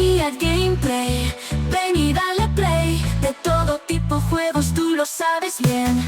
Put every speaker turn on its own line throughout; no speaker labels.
aquí el gameplay. Ven y dale play. De todo tipo juegos tú lo sabes bien.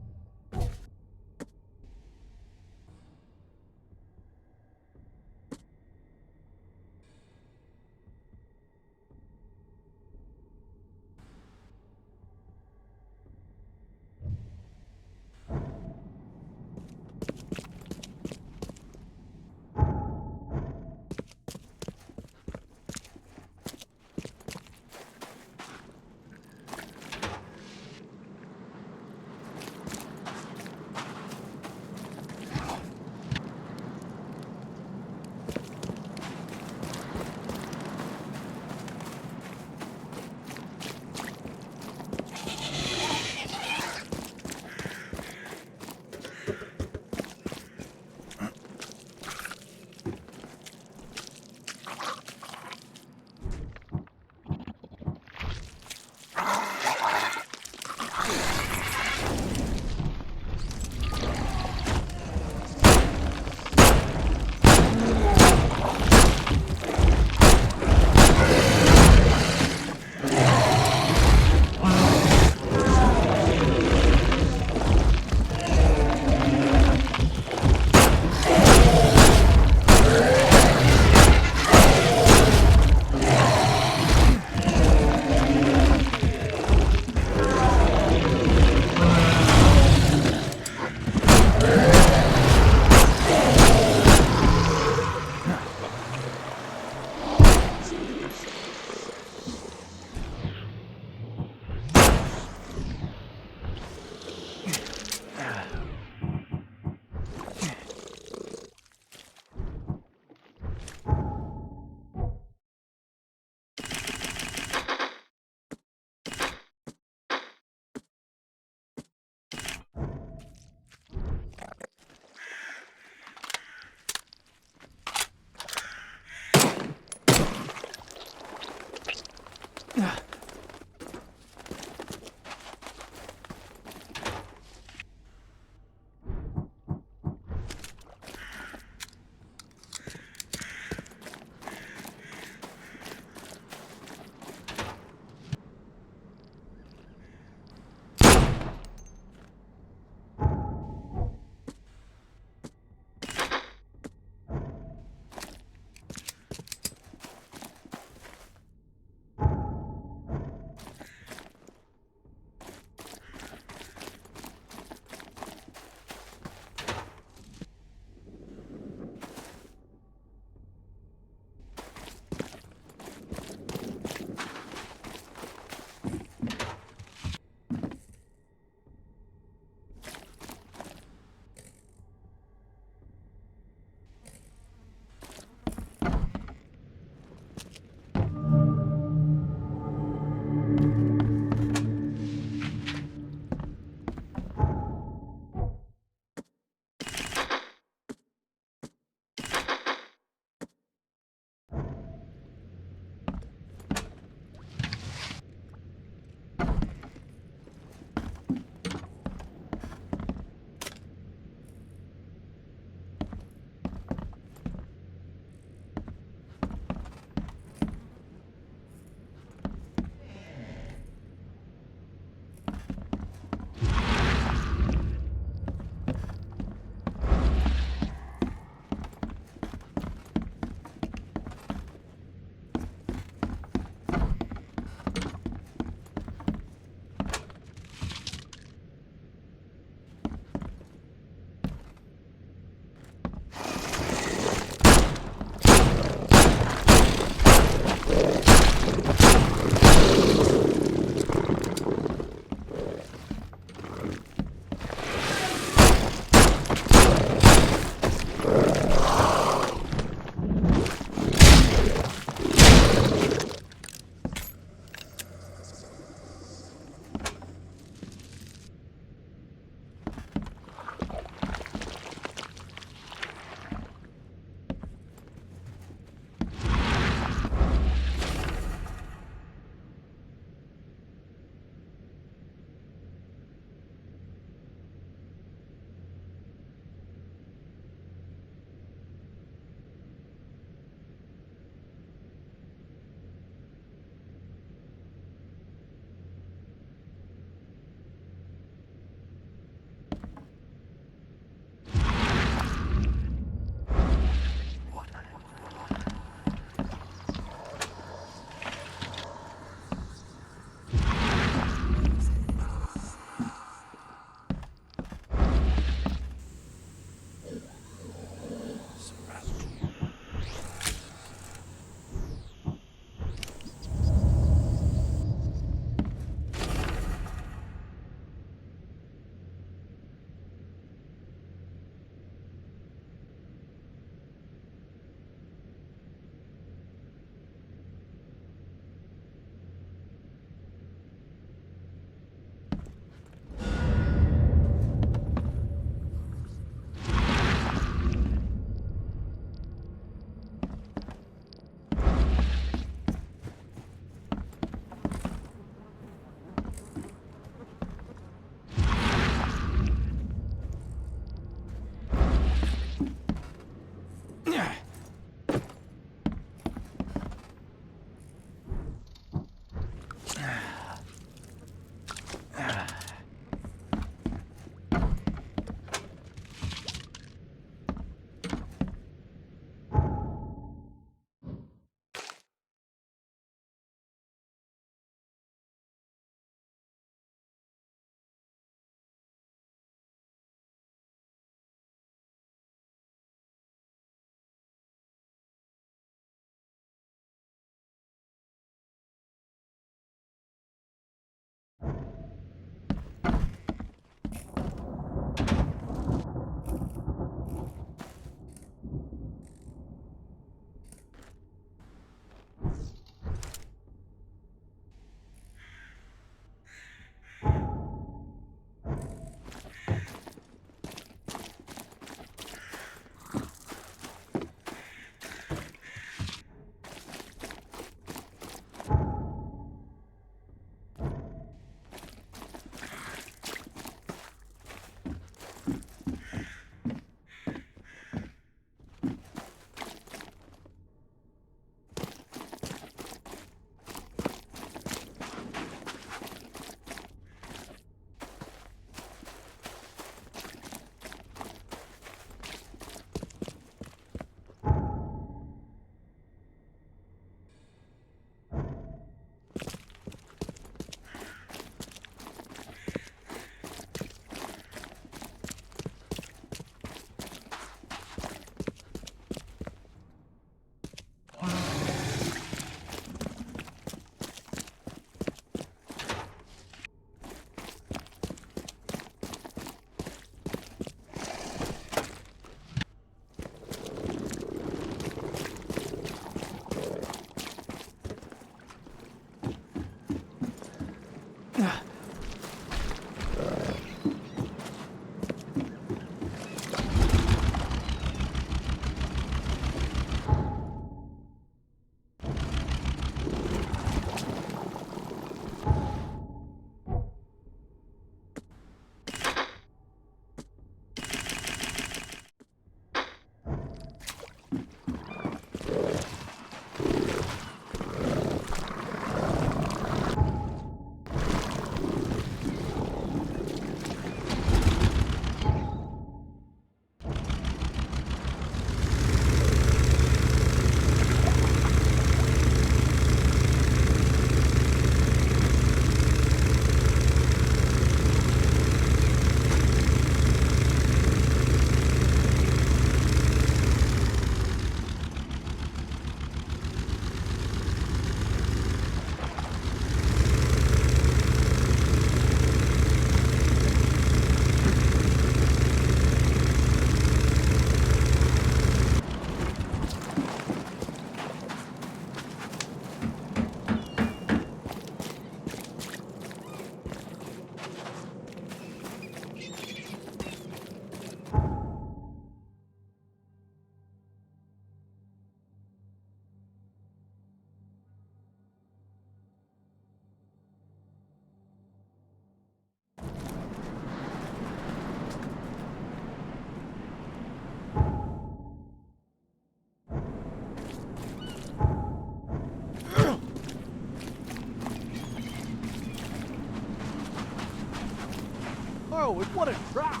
Oh, and what a drop!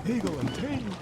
Eagle and team.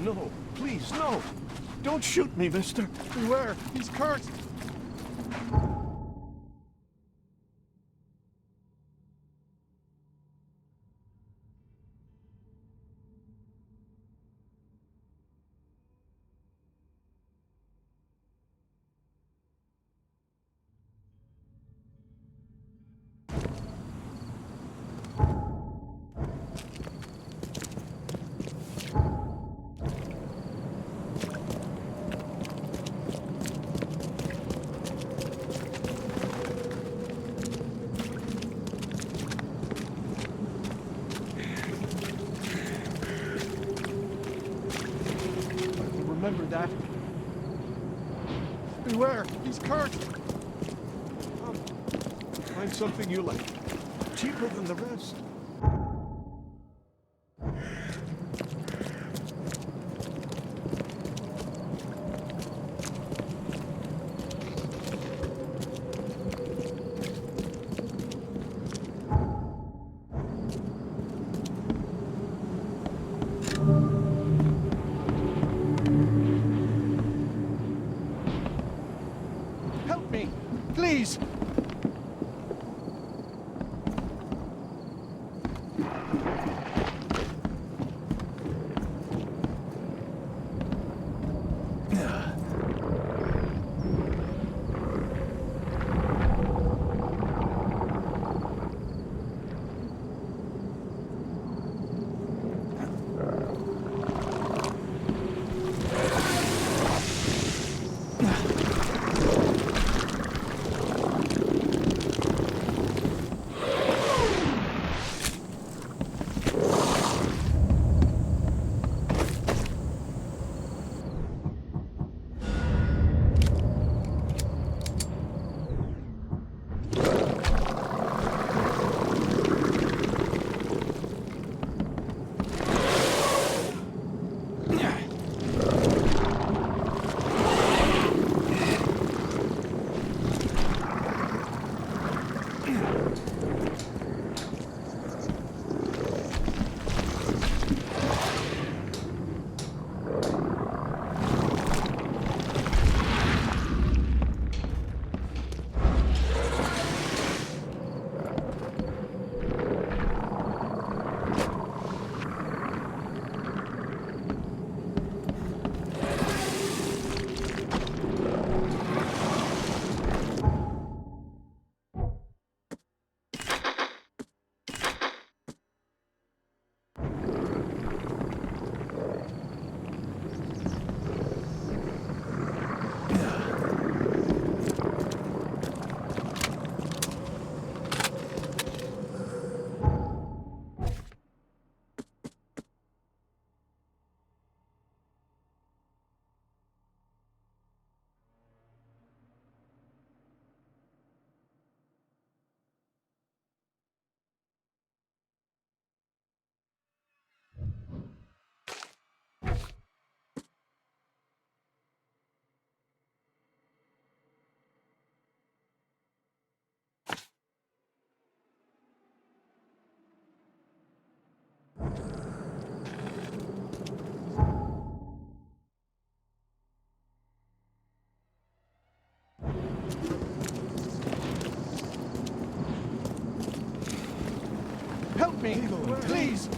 No, please, no! Don't shoot me, mister! Beware, he's cursed! Remember that. Beware, he's cursed! Come, find something you like. Cheaper than the rest. Help me, please! Help me, please!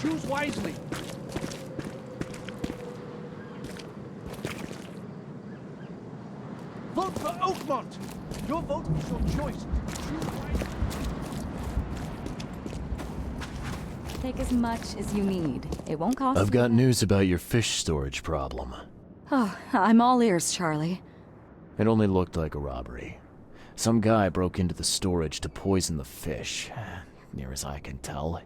Choose wisely. Vote for Oakmont. Your vote is your choice. Choose wisely.
Take as much as you need. It won't cost.
I've got news about your fish storage problem.
Oh, I'm all ears, Charlie.
It only looked like a robbery. Some guy broke into the storage to poison the fish. Near as I can tell,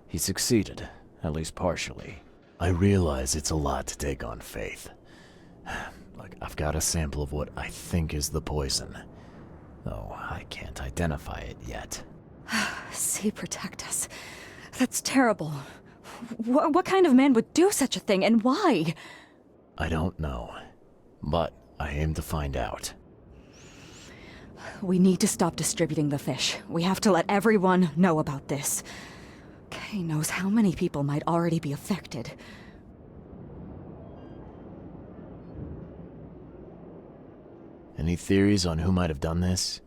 he succeeded, at least partially. I realize it's a lot to take on faith. Look, I've got a sample of what I think is the poison, though I can't identify it yet.
See, protect us. That's terrible. What kind of man would do such a thing, and why?
I don't know, but I aim to find out.
We need to stop distributing the fish. We have to let everyone know about this. Kay knows how many people might already be affected.
Any theories on who might have done this?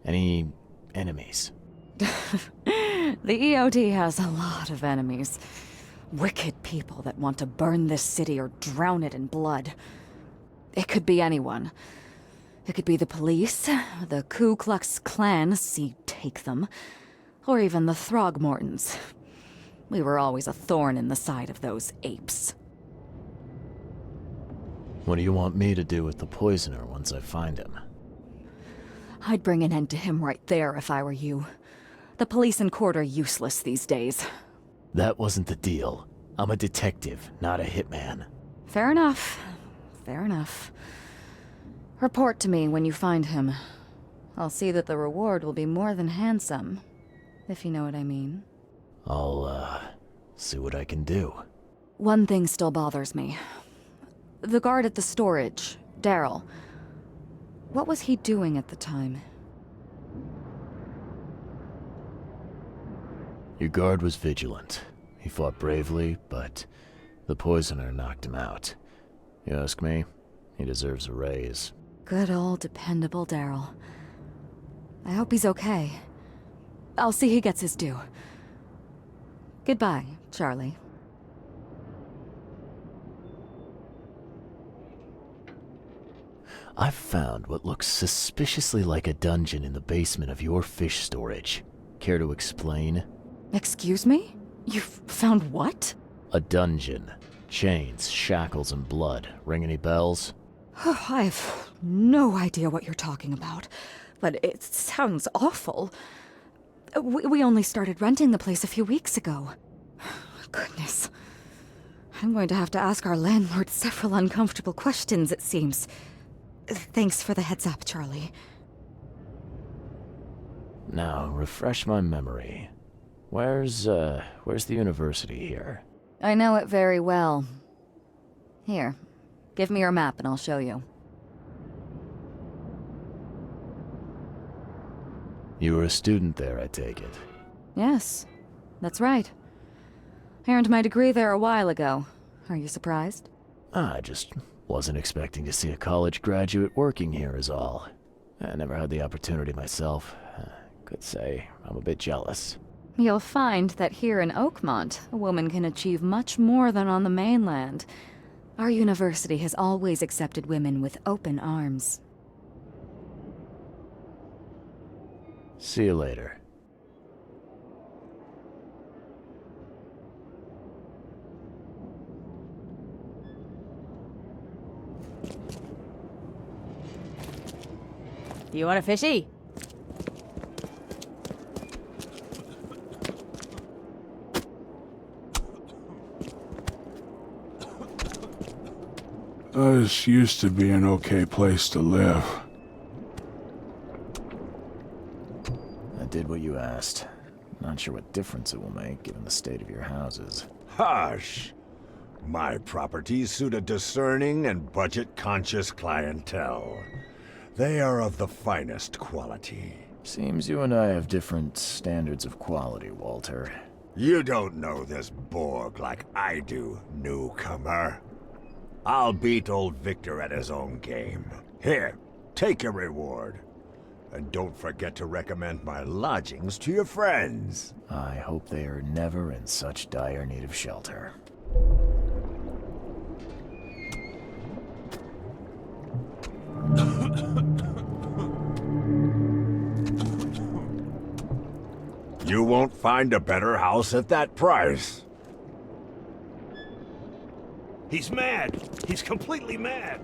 Any enemies?
The EOD has a lot of enemies. Wicked people that want to burn this city or drown it in blood. It could be anyone. It could be the police, the Ku Klux Klan, see, take them, or even the Throgmortons. We were always a thorn in the side of those apes.
What do you want me to do with the poisoner once I find him?
I'd bring an end to him right there if I were you. The police and court are useless these days.
That wasn't the deal. I'm a detective, not a hitman.
Fair enough. Fair enough. Report to me when you find him. I'll see that the reward will be more than handsome, if you know what I mean.
I'll, see what I can do.
One thing still bothers me. The guard at the storage, Daryl. What was he doing at the time?
Your guard was vigilant. He fought bravely, but the poisoner knocked him out. You ask me, he deserves a raise.
Good old dependable Daryl. I hope he's okay. I'll see he gets his due. Goodbye, Charlie.
I've found what looks suspiciously like a dungeon in the basement of your fish storage. Care to explain?
Excuse me? You've found what?
A dungeon. Chains, shackles, and blood. Ring any bells?
I've no idea what you're talking about, but it sounds awful. We only started renting the place a few weeks ago. Goodness. I'm going to have to ask our landlord several uncomfortable questions, it seems. Thanks for the heads up, Charlie.
Now, refresh my memory. Where's the university here?
I know it very well. Here, give me your map and I'll show you.
You were a student there, I take it.
Yes, that's right. I earned my degree there a while ago. Are you surprised?
I just wasn't expecting to see a college graduate working here is all. I never had the opportunity myself. Could say I'm a bit jealous.
You'll find that here in Oakmont, a woman can achieve much more than on the mainland. Our university has always accepted women with open arms.
See you later.
Do you want a fishy?
This used to be an okay place to live.
I did what you asked. Not sure what difference it will make, given the state of your houses.
Hush! My properties suit a discerning and budget-conscious clientele. They are of the finest quality.
Seems you and I have different standards of quality, Walter.
You don't know this Borg like I do, newcomer. I'll beat old Victor at his own game. Here, take your reward. And don't forget to recommend my lodgings to your friends.
I hope they are never in such dire need of shelter.
You won't find a better house at that price. He's mad! He's completely mad!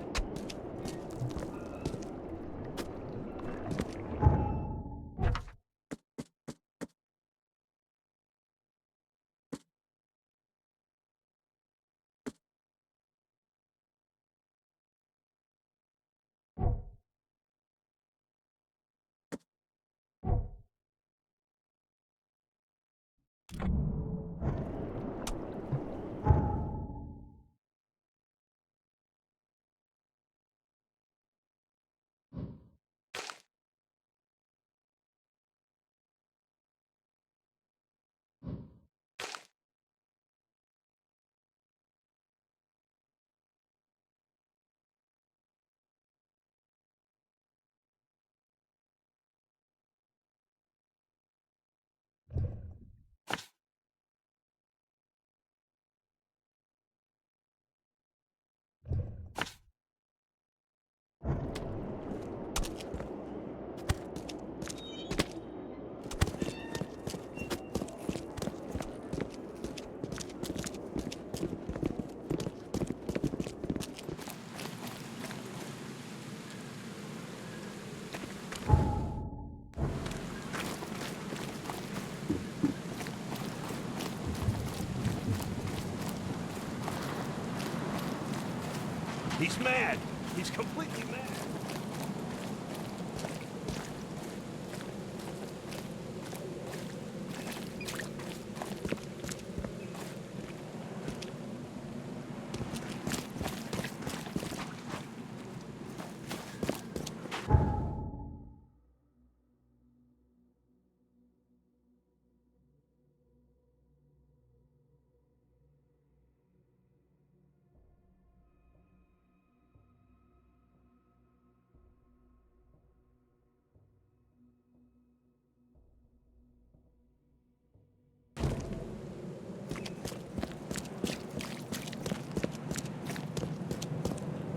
He's mad. He's completely mad.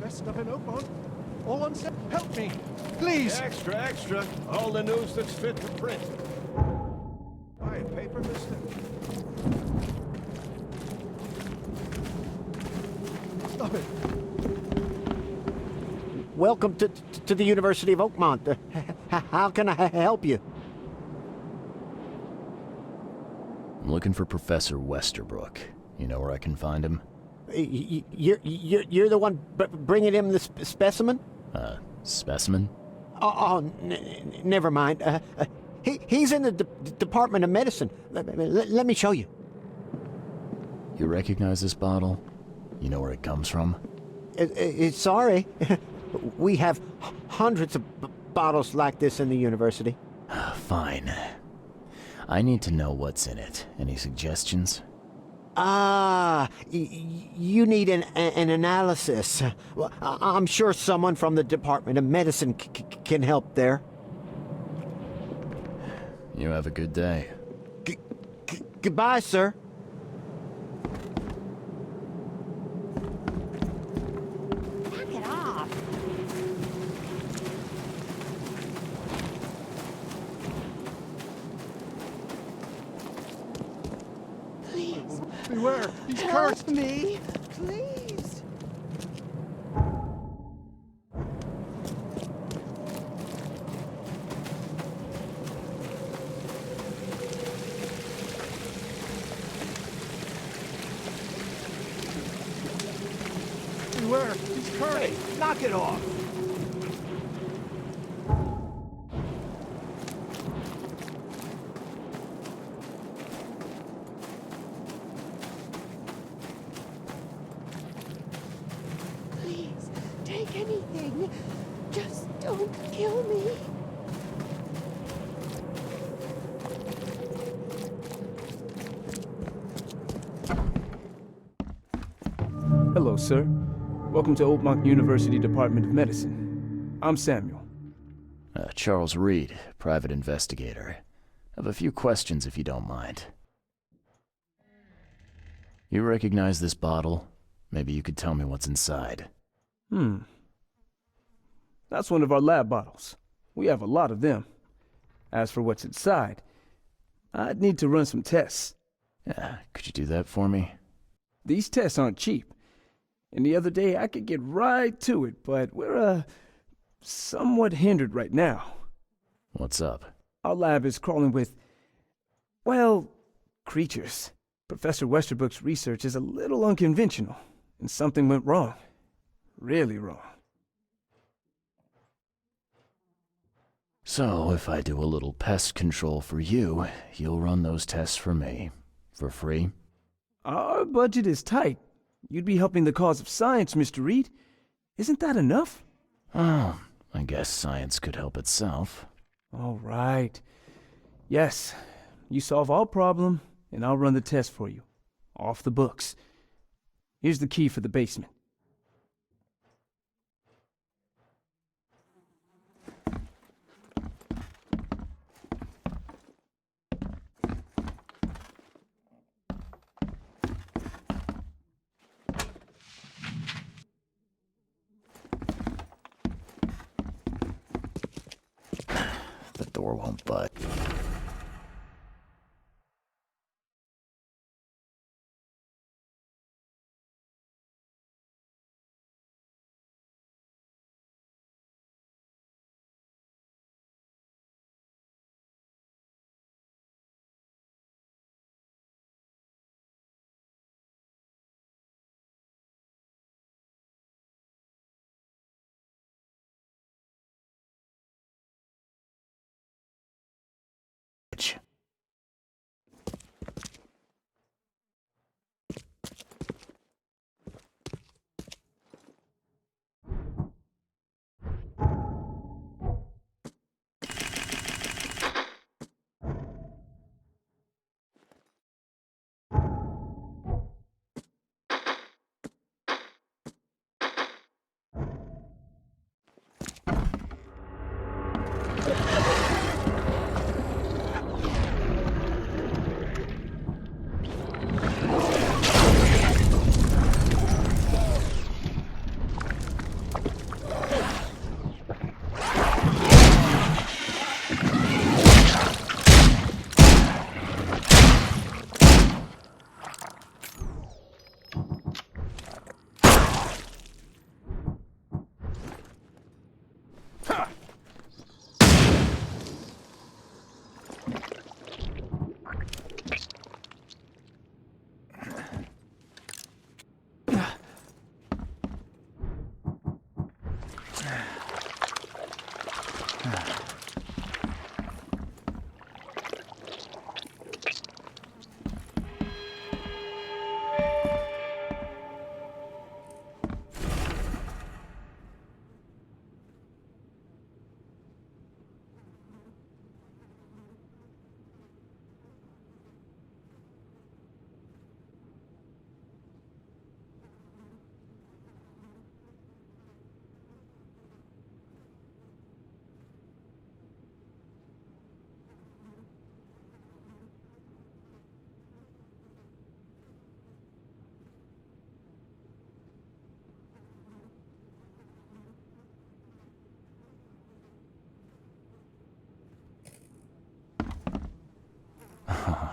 Best stuff in Oakmont. All on set. Help me, please.
Extra, extra. All the news that's fit for print. Buy a paper, mister?
Stop it.
Welcome to the University of Oakmont. How can I help you?
I'm looking for Professor Westerbrook. You know where I can find him?
You're the one bringing him the specimen?
Specimen?
Oh, never mind. He's in the Department of Medicine. Let me show you.
You recognize this bottle? You know where it comes from?
Sorry. We have hundreds of bottles like this in the university.
Fine. I need to know what's in it. Any suggestions?
You need an analysis. Well, I'm sure someone from the Department of Medicine can help there.
You have a good day.
Goodbye, sir.
Knock it off. Please.
Beware. He's
Help
cursed.
me. Please.
Beware. He's cursed.
Hey, knock it off.
Please. Take anything. Just don't kill me.
Hello, sir. Welcome to Oakmont University Department of Medicine. I'm Samuel.
Charles Reed, private investigator. I have a few questions if you don't mind. You recognize this bottle? Maybe you could tell me what's inside.
That's one of our lab bottles. We have a lot of them. As for what's inside, I'd need to run some tests.
Yeah, could you do that for me?
These tests aren't cheap. And the other day I could get right to it, but we're, somewhat hindered right now.
What's up?
Our lab is crawling with, well, creatures. Professor Westerbrook's research is a little unconventional, and something went wrong. Really wrong.
So, if I do a little pest control for you, you'll run those tests for me. For free?
Our budget is tight. You'd be helping the cause of science, Mr. Reed. Isn't that enough?
Oh, I guess science could help itself.
All right. Yes, you solve all problem, and I'll run the test for you. Off the books. Here's the key for the basement.
The door won't budge.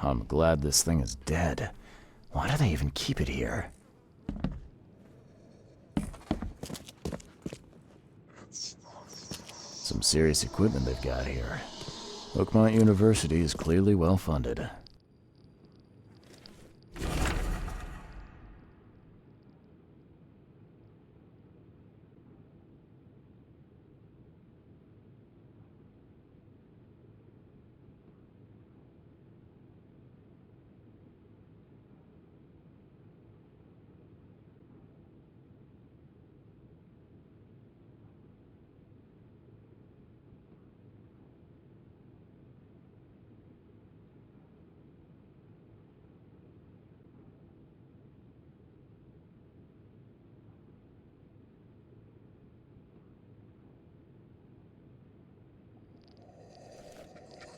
I'm glad this thing is dead. Why do they even keep it here? Some serious equipment they've got here. Oakmont University is clearly well funded.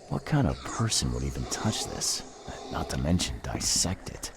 What kind of person would even touch this? Not to mention dissect it.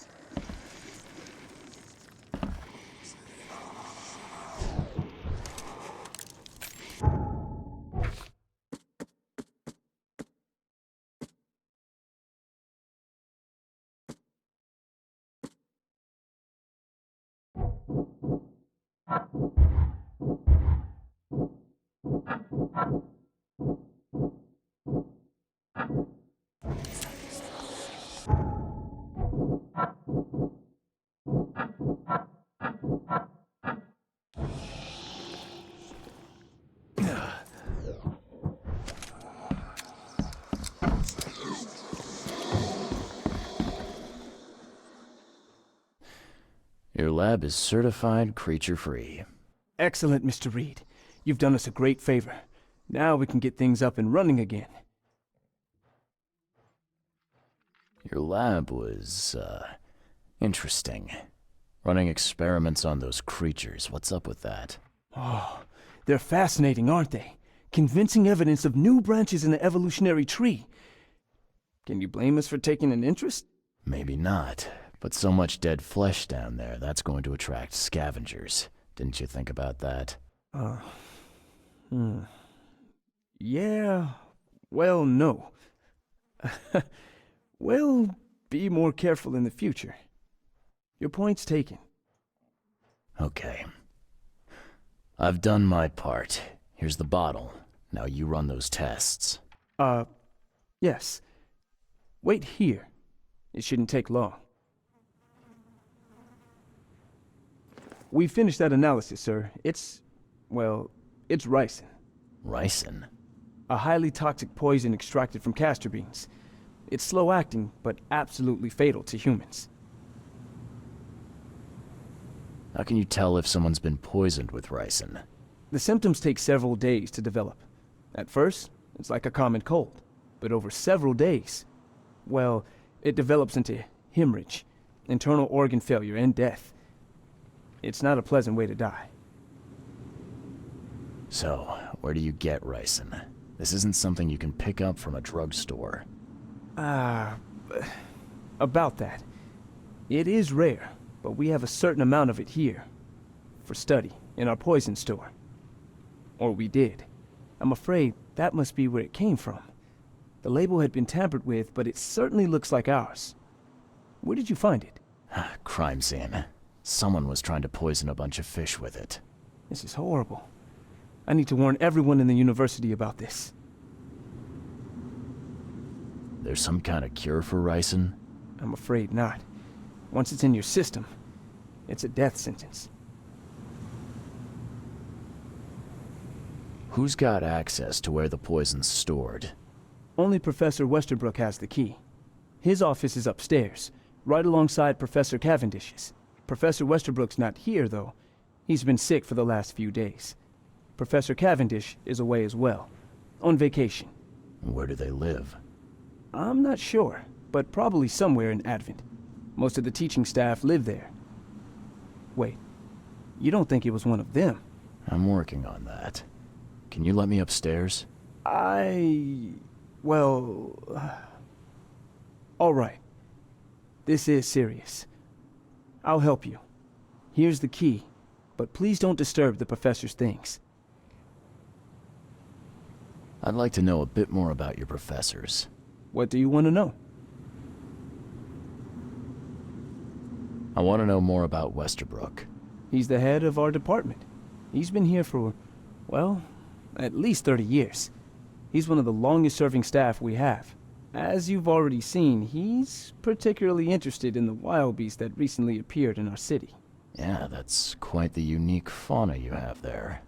lab is certified creature-free.
Excellent, Mr. Reed. You've done us a great favor. Now we can get things up and running again.
Your lab was, interesting. Running experiments on those creatures. What's up with that?
Oh, they're fascinating, aren't they? Convincing evidence of new branches in the evolutionary tree. Can you blame us for taking an interest?
Maybe not, but so much dead flesh down there, that's going to attract scavengers. Didn't you think about that?
Yeah, well, no. We'll be more careful in the future. Your point's taken.
Okay. I've done my part. Here's the bottle. Now you run those tests.
Yes. Wait here. It shouldn't take long. We finished that analysis, sir. It's ricin.
Ricin?
A highly toxic poison extracted from castor beans. It's slow-acting, but absolutely fatal to humans.
How can you tell if someone's been poisoned with ricin?
The symptoms take several days to develop. At first, it's like a common cold. But over several days, well, it develops into hemorrhage, internal organ failure, and death. It's not a pleasant way to die.
So, where do you get ricin? This isn't something you can pick up from a drugstore.
About that. It is rare, but we have a certain amount of it here. For study, in our poison store. Or we did. I'm afraid that must be where it came from. The label had been tampered with, but it certainly looks like ours. Where did you find it?
Crime scene. Someone was trying to poison a bunch of fish with it.
This is horrible. I need to warn everyone in the university about this.
There's some kind of cure for ricin?
I'm afraid not. Once it's in your system, it's a death sentence.
Who's got access to where the poison's stored?
Only Professor Westerbrook has the key. His office is upstairs, right alongside Professor Cavendish's. Professor Westerbrook's not here, though. He's been sick for the last few days. Professor Cavendish is away as well, on vacation.
Where do they live?
I'm not sure, but probably somewhere in Advent. Most of the teaching staff live there. Wait, you don't think it was one of them?
I'm working on that. Can you let me upstairs?
Well... all right. This is serious. I'll help you. Here's the key, but please don't disturb the professor's things.
I'd like to know a bit more about your professors.
What do you want to know?
I want to know more about Westerbrook.
He's the head of our department. He's been here for, well, at least 30 years. He's one of the longest-serving staff we have. As you've already seen, he's particularly interested in the wild beast that recently appeared in our city.
Yeah, that's quite the unique fauna you have there.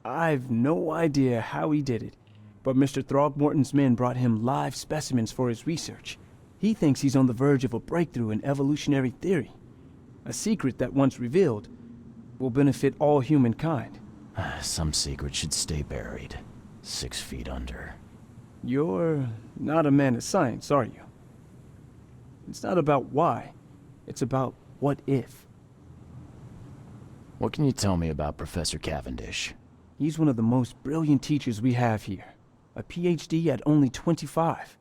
I've no idea how he did it, but Mr. Throgmorton's men brought him live specimens for his research. He thinks he's on the verge of a breakthrough in evolutionary theory. A secret that, once revealed, will benefit all humankind.
Some secrets should stay buried, 6 feet under.
You're not a man of science, are you? It's not about why. It's about what if.
What can you tell me about Professor Cavendish?
He's one of the most brilliant teachers we have here. A PhD at only 25.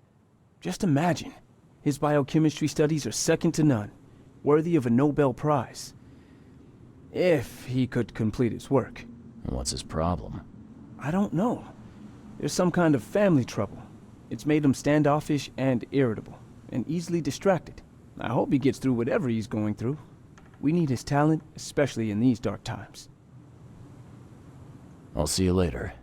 Just imagine. His biochemistry studies are second to none, worthy of a Nobel Prize. If he could complete his work.
What's his problem?
I don't know. There's some kind of family trouble. It's made him standoffish and irritable, and easily distracted. I hope he gets through whatever he's going through. We need his talent, especially in these dark times.
I'll see you later.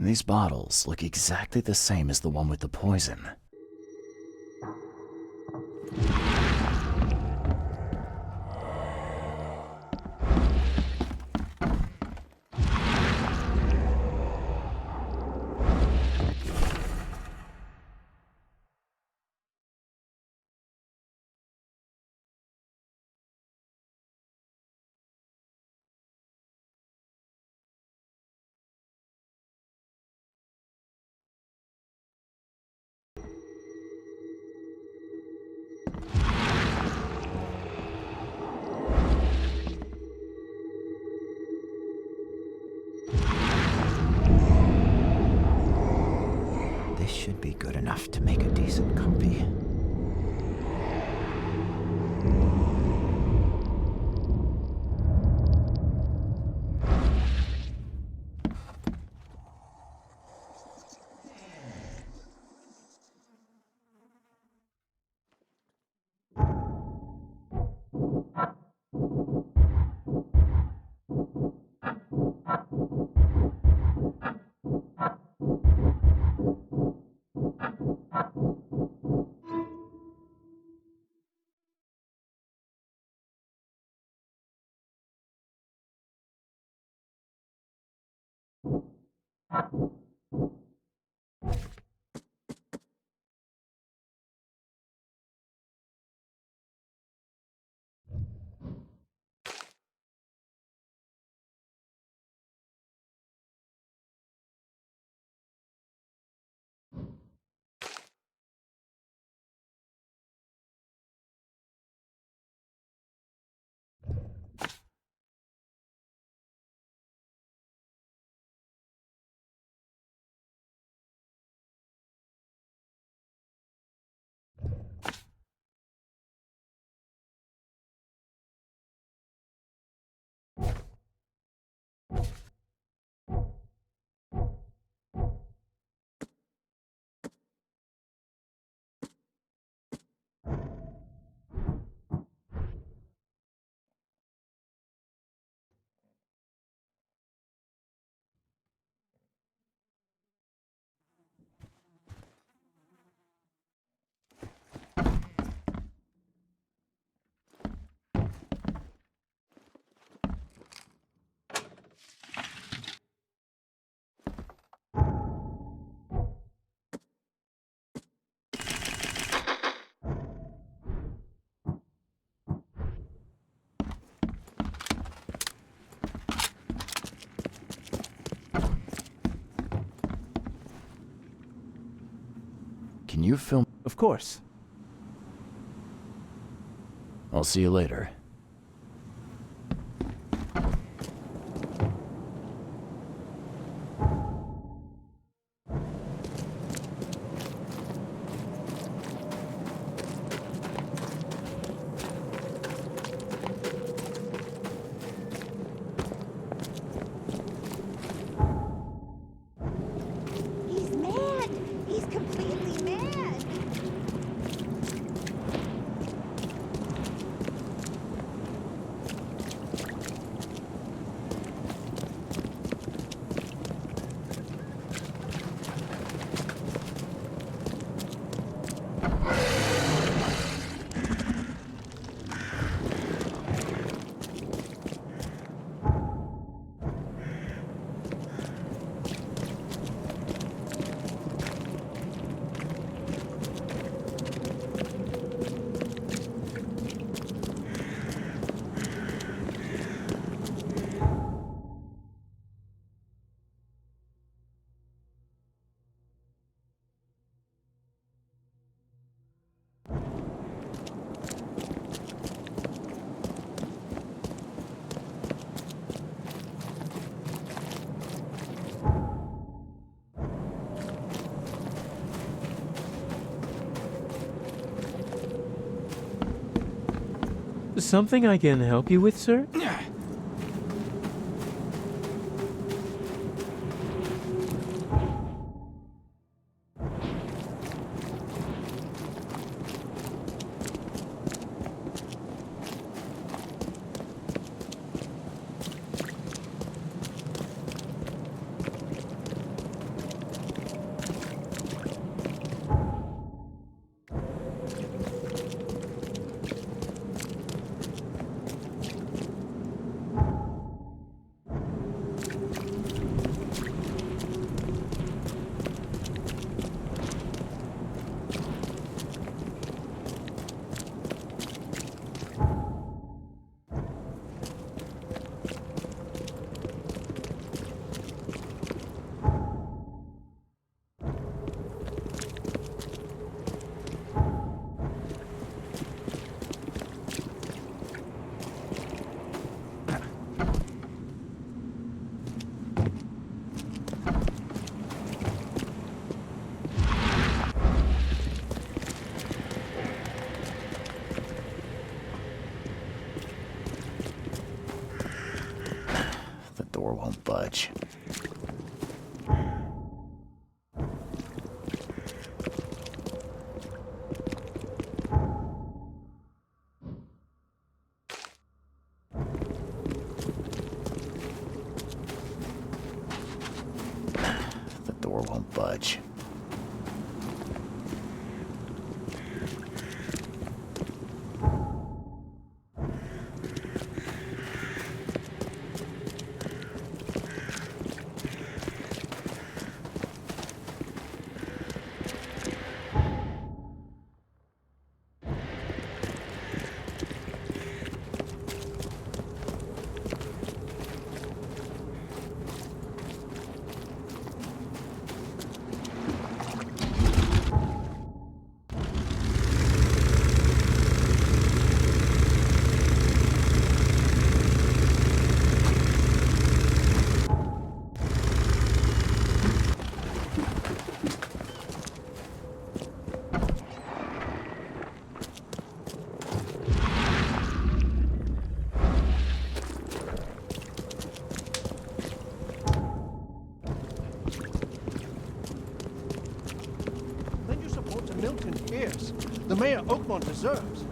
These bottles look exactly the same as the one with the poison.
This should be good enough to make a decent copy.
Can you film?
Of course.
I'll see you later.
He's mad. He's completely mad.
Something I can help you with, sir?
won't budge. The door won't budge.
Lend your support to Milton Pierce, the mayor Oakmont deserves.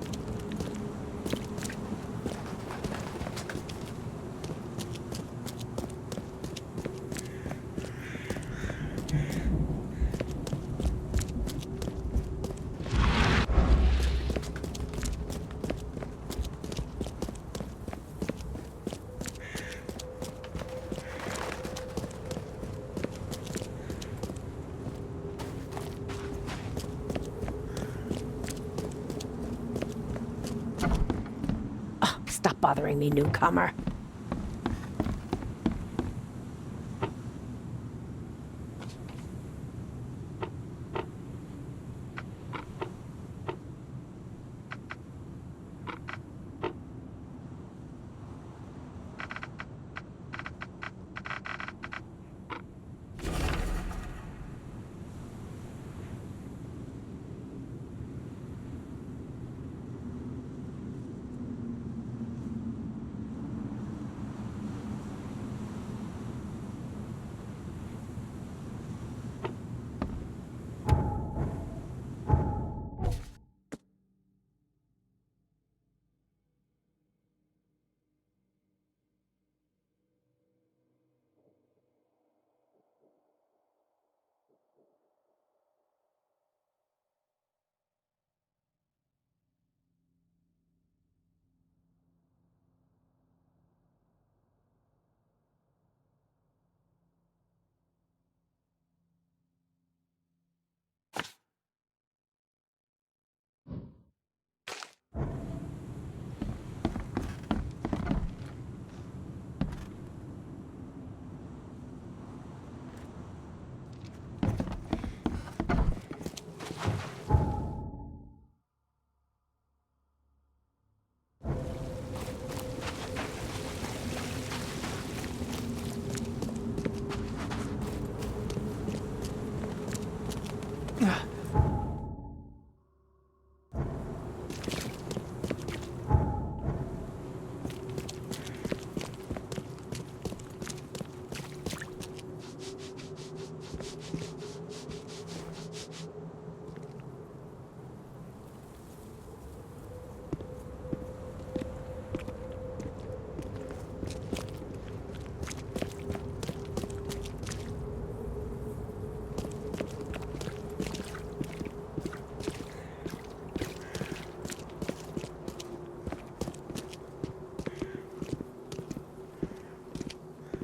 Stop bothering me, newcomer.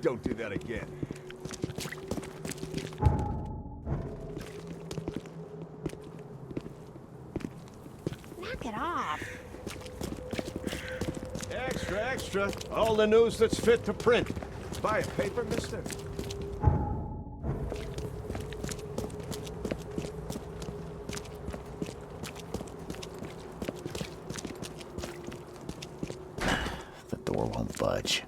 Don't do that again.
Knock it off.
Extra, extra. All the news that's fit to print. Buy a paper, mister?
The door won't budge.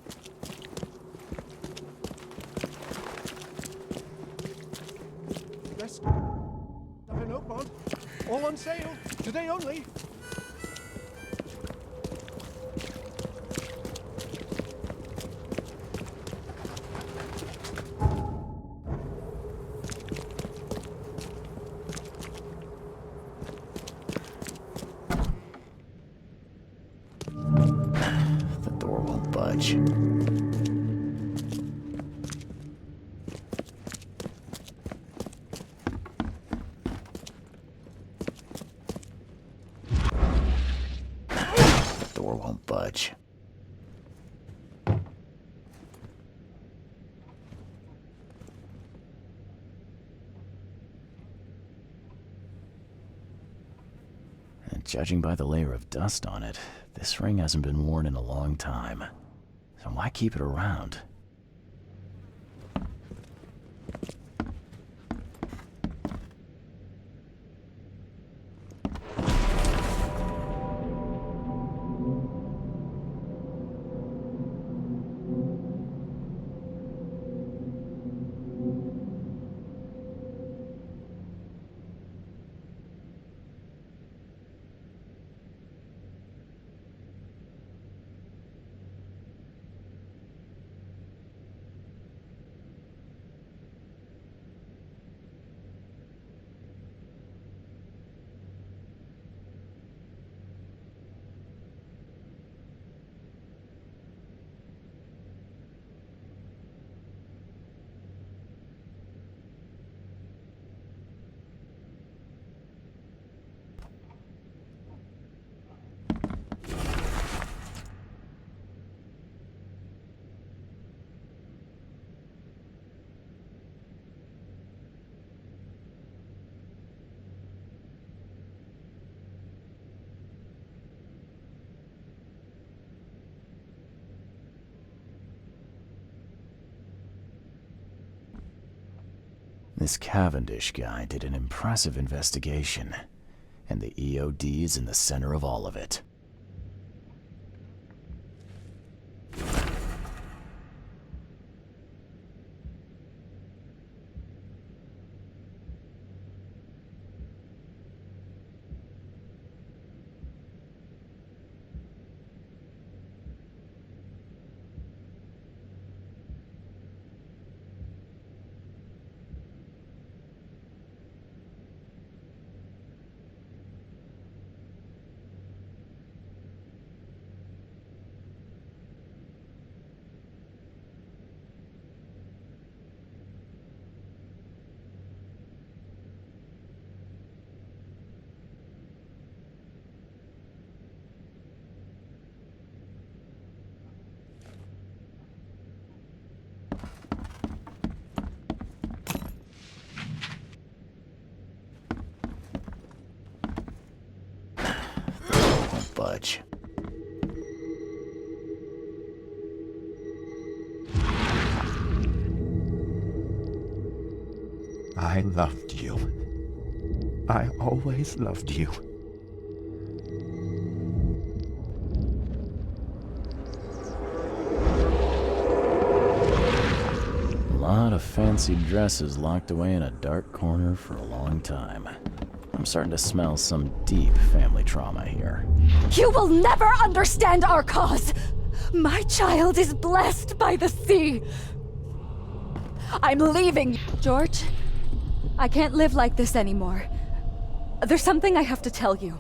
Best stuff in Oakmont. All on sale. Today only.
budge. Door won't budge. And judging by the layer of dust on it, this ring hasn't been worn in a long time. So why keep it around? This Cavendish guy did an impressive investigation, and the EOD is in the center of all of it. Budge.
I loved you. I always loved you.
A lot of fancy dresses locked away in a dark corner for a long time. I'm starting to smell some deep family trauma here.
You will never understand our cause! My child is blessed by the sea! I'm leaving! George, I can't live like this anymore. There's something I have to tell you.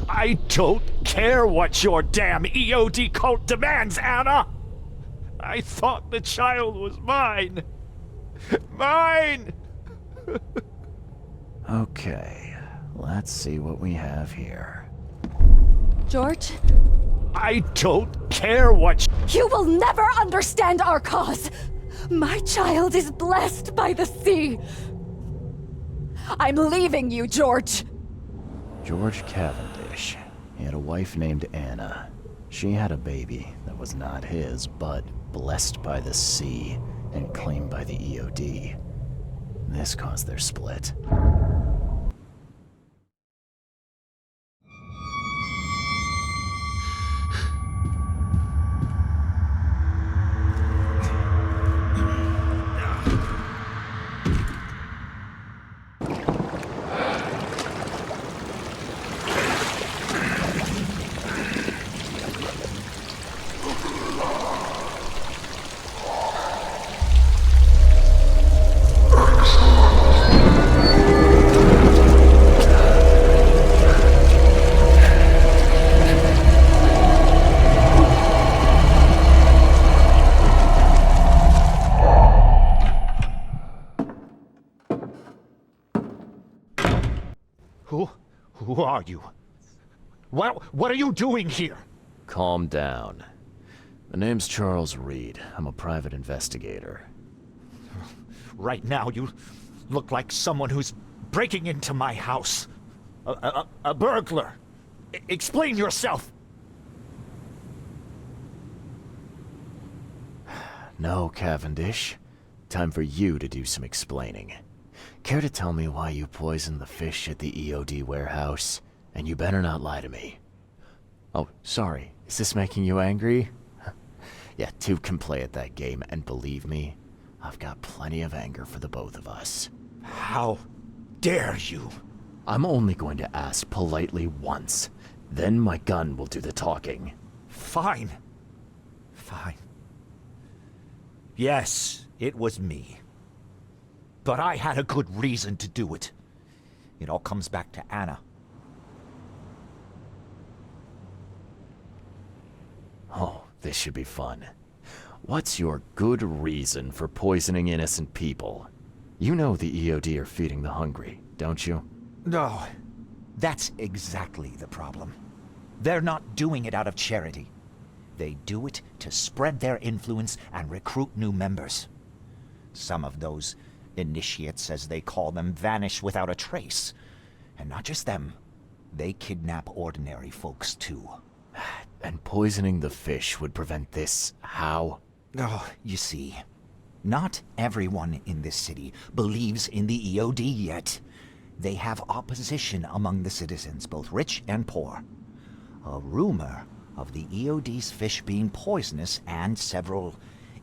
I don't care what your damn EOD cult demands, Anna! I thought the child was mine! Mine!
Okay, let's see what we have here.
George?
I don't care what...
You will never understand our cause! My child is blessed by the sea! I'm leaving you, George!
George Cavendish. He had a wife named Anna. She had a baby that was not his, but blessed by the sea and claimed by the EOD. This caused their split.
Who are you? What are you doing here?
Calm down. My name's Charles Reed. I'm a private investigator.
Right now, you look like someone who's breaking into my house. A burglar. Explain yourself.
No, Cavendish. Time for you to do some explaining. Care to tell me why you poisoned the fish at the EOD warehouse? And you better not lie to me. Oh, sorry. Is this making you angry? Yeah, two can play at that game, and believe me, I've got plenty of anger for the both of us.
How dare you?
I'm only going to ask politely once. Then my gun will do the talking.
Fine. Fine. Yes, it was me. But I had a good reason to do it. It all comes back to Anna.
Oh, this should be fun. What's your good reason for poisoning innocent people? You know the EOD are feeding the hungry, don't you?
No, that's exactly the problem. They're not doing it out of charity. They do it to spread their influence and recruit new members. Some of those initiates, as they call them, vanish without a trace. And not just them. They kidnap ordinary folks, too.
And poisoning the fish would prevent this how?
Oh, you see, not everyone in this city believes in the EOD yet. They have opposition among the citizens, both rich and poor. A rumor of the EOD's fish being poisonous and several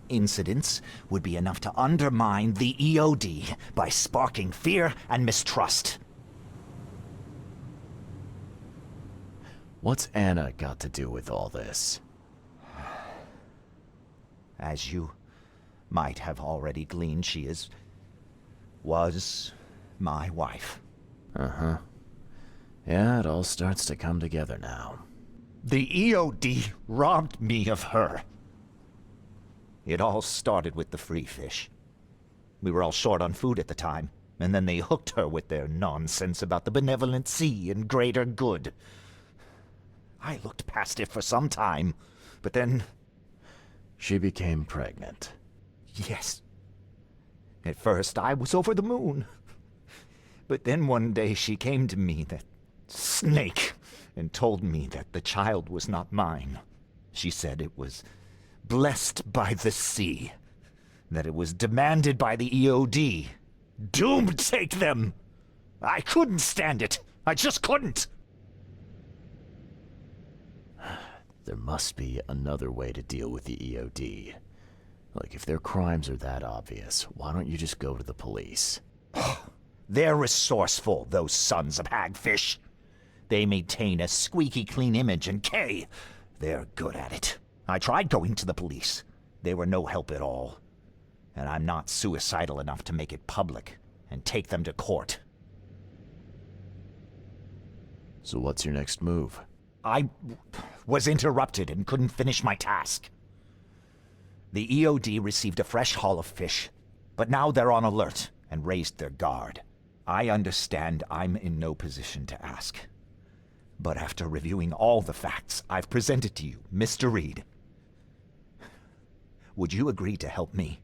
incidents would be enough to undermine the EOD by sparking fear and mistrust.
What's Anna got to do with all this?
As you might have already gleaned, she was my wife.
Uh-huh. Yeah, it all starts to come together now.
The EOD robbed me of her. It all started with the free fish. We were all short on food at the time, and then they hooked her with their nonsense about the benevolent sea and greater good. I looked past it for some time, but then...
She became pregnant.
Yes. At first, I was over the moon. But then one day she came to me, that snake, and told me that the child was not mine. She said it was blessed by the sea, that it was demanded by the EOD. Doom take them! I couldn't stand it. I just couldn't.
There must be another way to deal with the EOD. Like, if their crimes are that obvious, why don't you just go to the police?
They're resourceful, those sons of hagfish. They maintain a squeaky clean image, and they're good at it. I tried going to the police. They were no help at all. And I'm not suicidal enough to make it public and take them to court.
So what's your next move?
I was interrupted and couldn't finish my task. The EOD received a fresh haul of fish, but now they're on alert and raised their guard. I understand I'm in no position to ask. But after reviewing all the facts I've presented to you, Mr. Reed, would you agree to help me?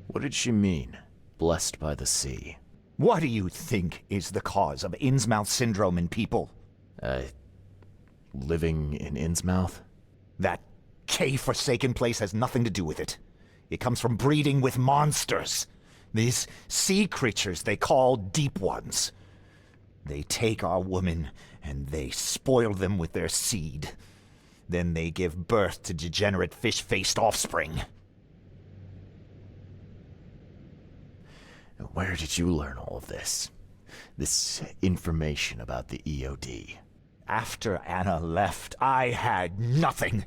What did she mean? Blessed by the sea.
What do you think is the cause of Innsmouth syndrome in people?
Living in Innsmouth?
That K-forsaken place has nothing to do with it. It comes from breeding with monsters. These sea creatures they call Deep Ones. They take our women and they spoil them with their seed. Then they give birth to degenerate fish-faced offspring.
Where did you learn all of this? This information about the EOD?
After Anna left, I had nothing.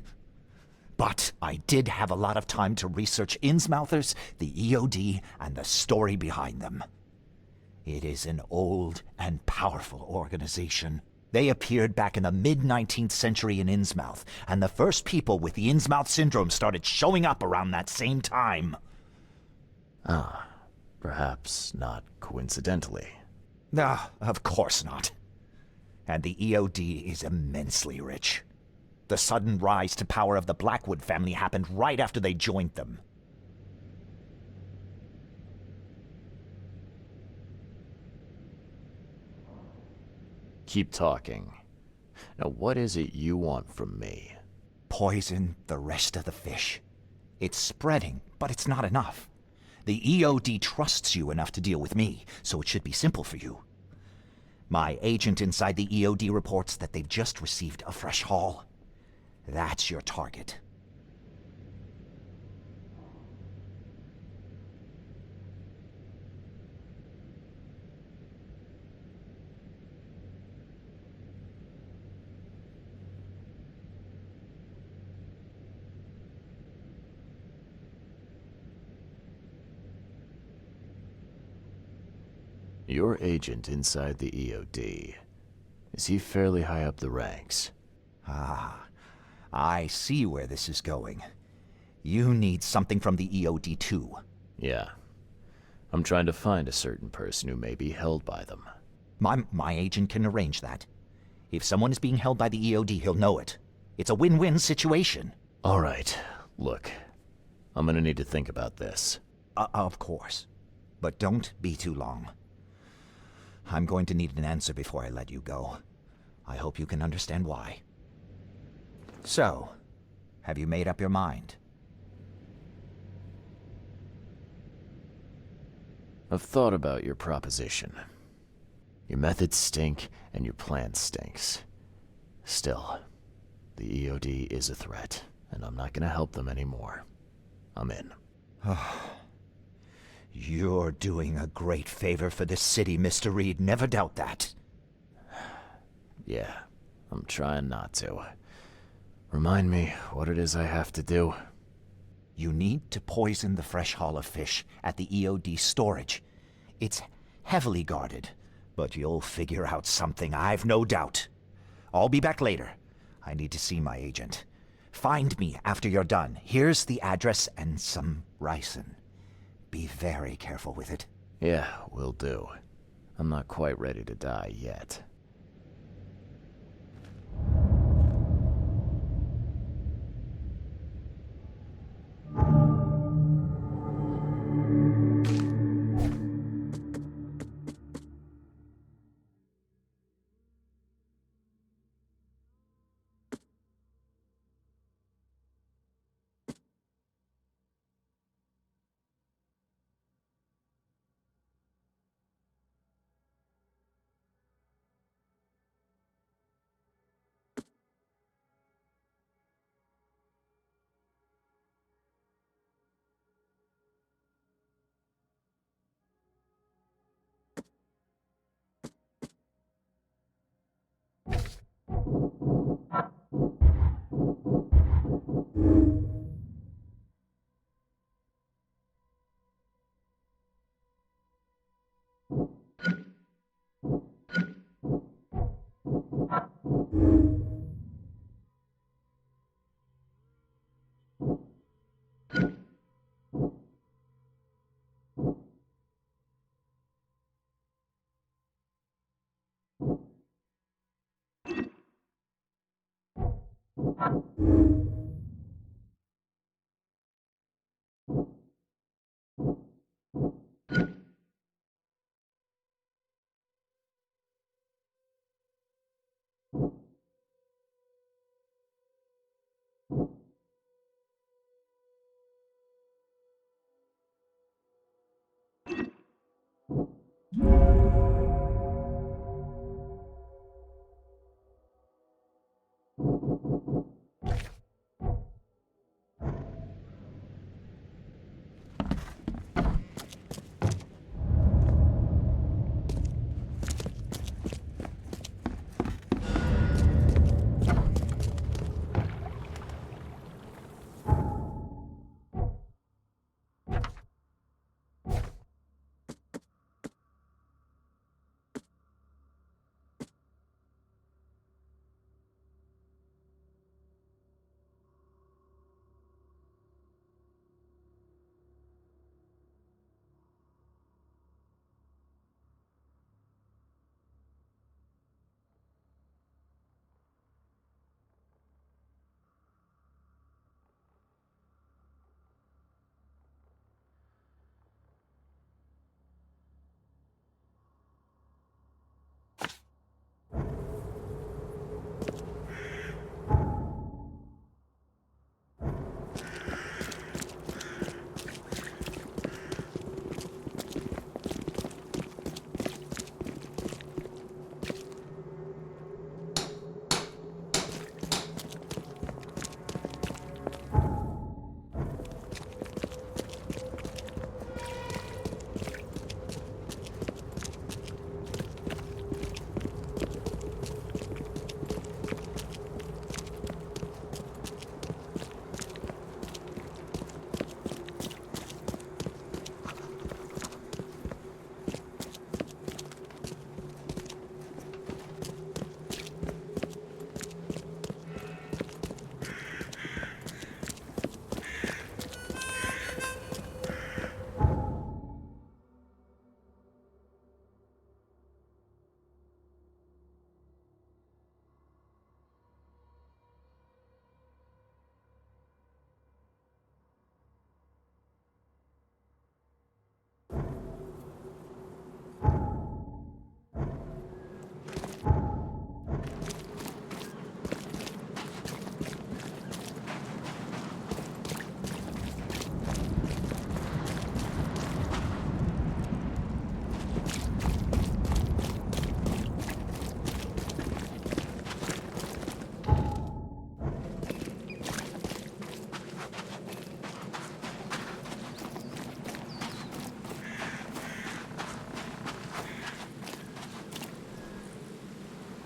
But I did have a lot of time to research Innsmouthers, the EOD, and the story behind them. It is an old and powerful organization. They appeared back in the mid-19th century in Innsmouth, and the first people with the Innsmouth syndrome started showing up around that same time.
Ah, Perhaps not coincidentally.
Ah, of course not. And the EOD is immensely rich. The sudden rise to power of the Blackwood family happened right after they joined them.
Keep talking. Now, what is it you want from me?
Poison the rest of the fish. It's spreading, but it's not enough. The EOD trusts you enough to deal with me, so it should be simple for you. My agent inside the EOD reports that they've just received a fresh haul. That's your target.
Your agent inside the EOD. Is he fairly high up the ranks?
Ah, I see where this is going. You need something from the EOD too.
Yeah. I'm trying to find a certain person who may be held by them.
My agent can arrange that. If someone is being held by the EOD, he'll know it. It's a win-win situation.
All right. Look, I'm gonna need to think about this.
Of course. But don't be too long. I'm going to need an answer before I let you go. I hope you can understand why. So, have you made up your mind?
I've thought about your proposition. Your methods stink, and your plan stinks. Still, the EOD is a threat, and I'm not gonna help them anymore. I'm in.
You're doing a great favor for this city, Mr. Reed. Never doubt that.
Yeah, I'm trying not to. Remind me what it is I have to do.
You need to poison the fresh haul of fish at the EOD storage. It's heavily guarded, but you'll figure out something, I've no doubt. I'll be back later. I need to see my agent. Find me after you're done. Here's the address and some ricin. Be very careful with it.
Yeah, will do. I'm not quite ready to die yet.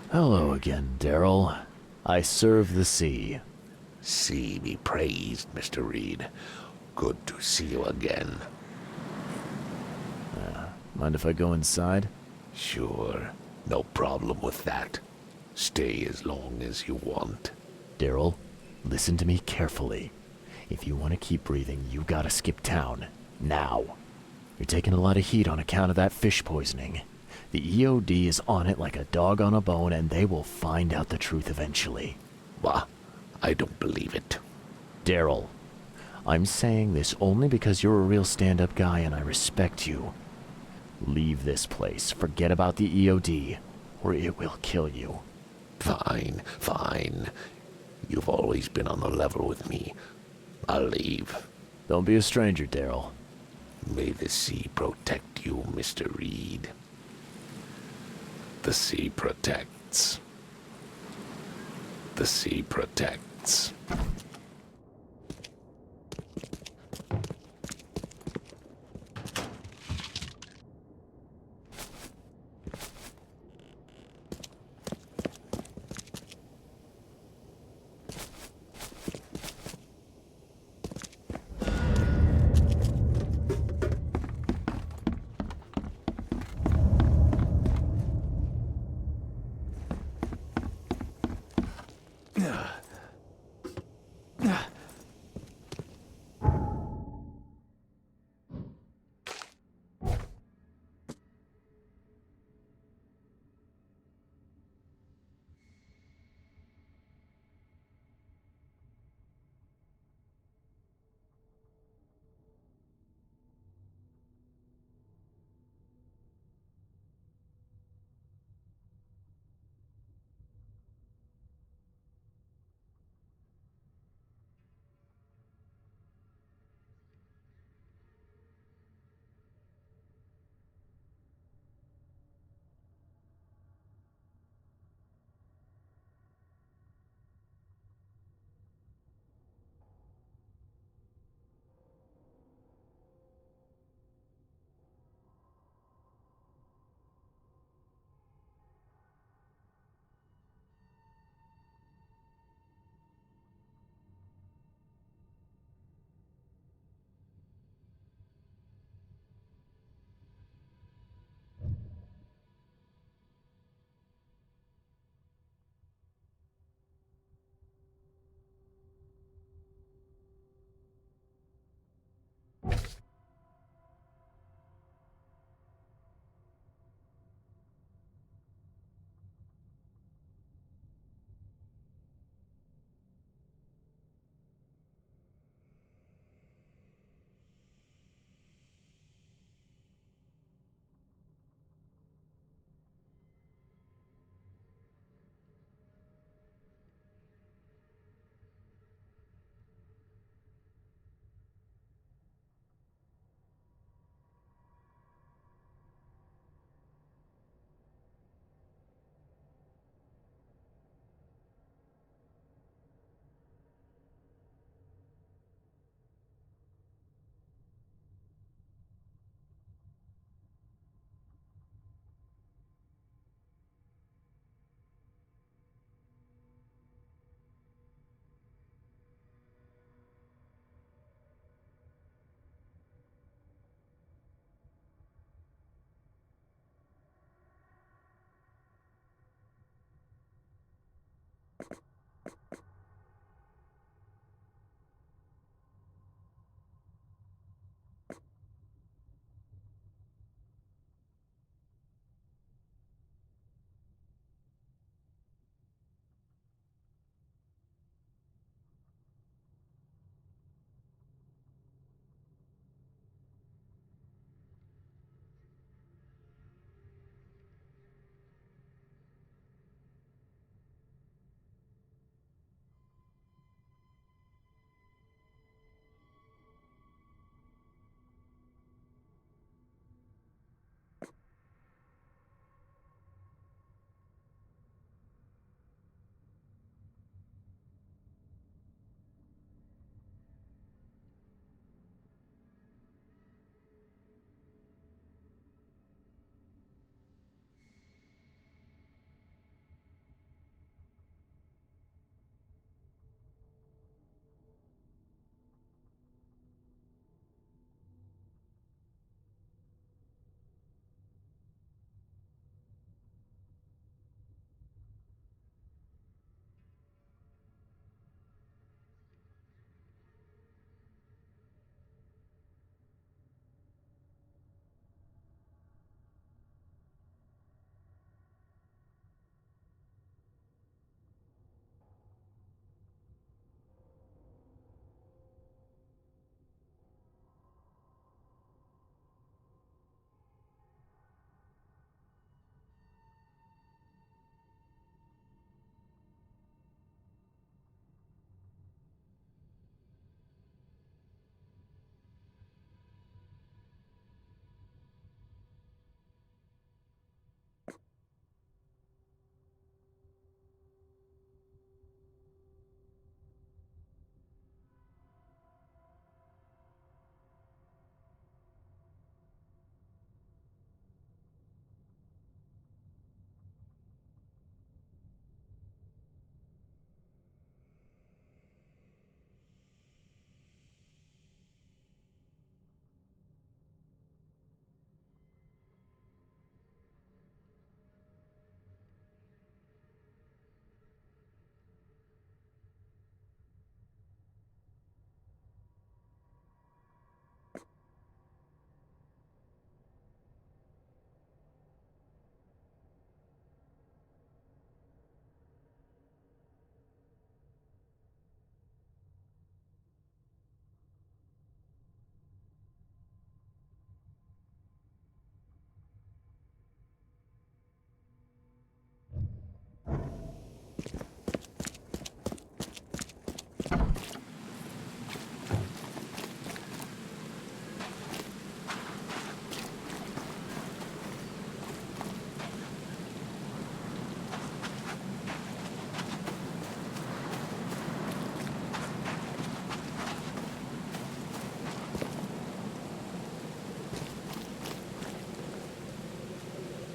Hello again, Daryl. I serve the sea.
Sea be praised, Mr. Reed. Good to see you again.
Mind if I go inside?
Sure, no problem with that. Stay as long as you want.
Daryl, listen to me carefully. If you want to keep breathing, you gotta skip town. Now. You're taking a lot of heat on account of that fish poisoning. The EOD is on it like a dog on a bone, and they will find out the truth eventually.
Bah, I don't believe it.
Daryl, I'm saying this only because you're a real stand-up guy and I respect you. Leave this place, forget about the EOD, or it will kill you.
Fine, fine. You've always been on the level with me. I'll leave.
Don't be a stranger, Daryl.
May the sea protect you, Mr. Reed. The sea protects. The sea protects.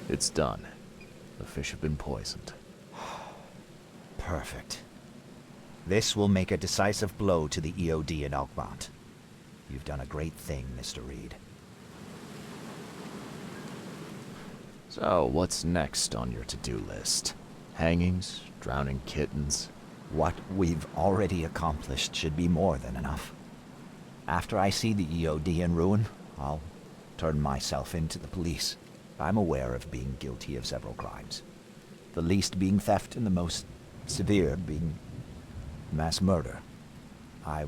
It's done. The fish have been poisoned.
Perfect. This will make a decisive blow to the EOD in Oakmont. You've done a great thing, Mr. Reed.
So, what's next on your to-do list? Hangings? Drowning kittens?
What we've already accomplished should be more than enough. After I see the EOD in ruin, I'll turn myself into the police. I'm aware of being guilty of several crimes. The least being theft and the most severe being mass murder. I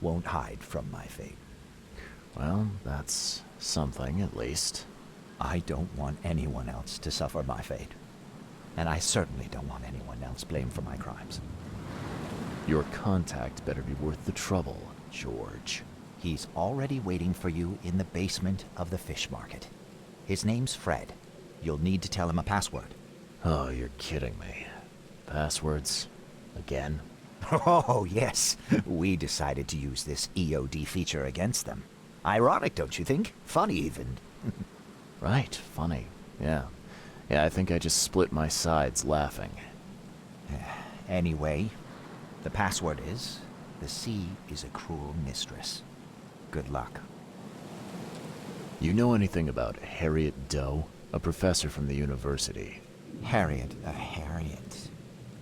won't hide from my fate.
Well, that's something, at least.
I don't want anyone else to suffer my fate. And I certainly don't want anyone else blamed for my crimes.
Your contact better be worth the trouble, George.
He's already waiting for you in the basement of the fish market. His name's Fred. You'll need to tell him a password.
Oh, you're kidding me. Passwords? Again?
Oh, yes. We decided to use this EOD feature against them. Ironic, don't you think? Funny, even.
Right, funny. Yeah, I think I just split my sides laughing.
Anyway, the password is, the sea is a cruel mistress. Good luck.
You know anything about Harriet Doe? A professor from the university.
Harriet.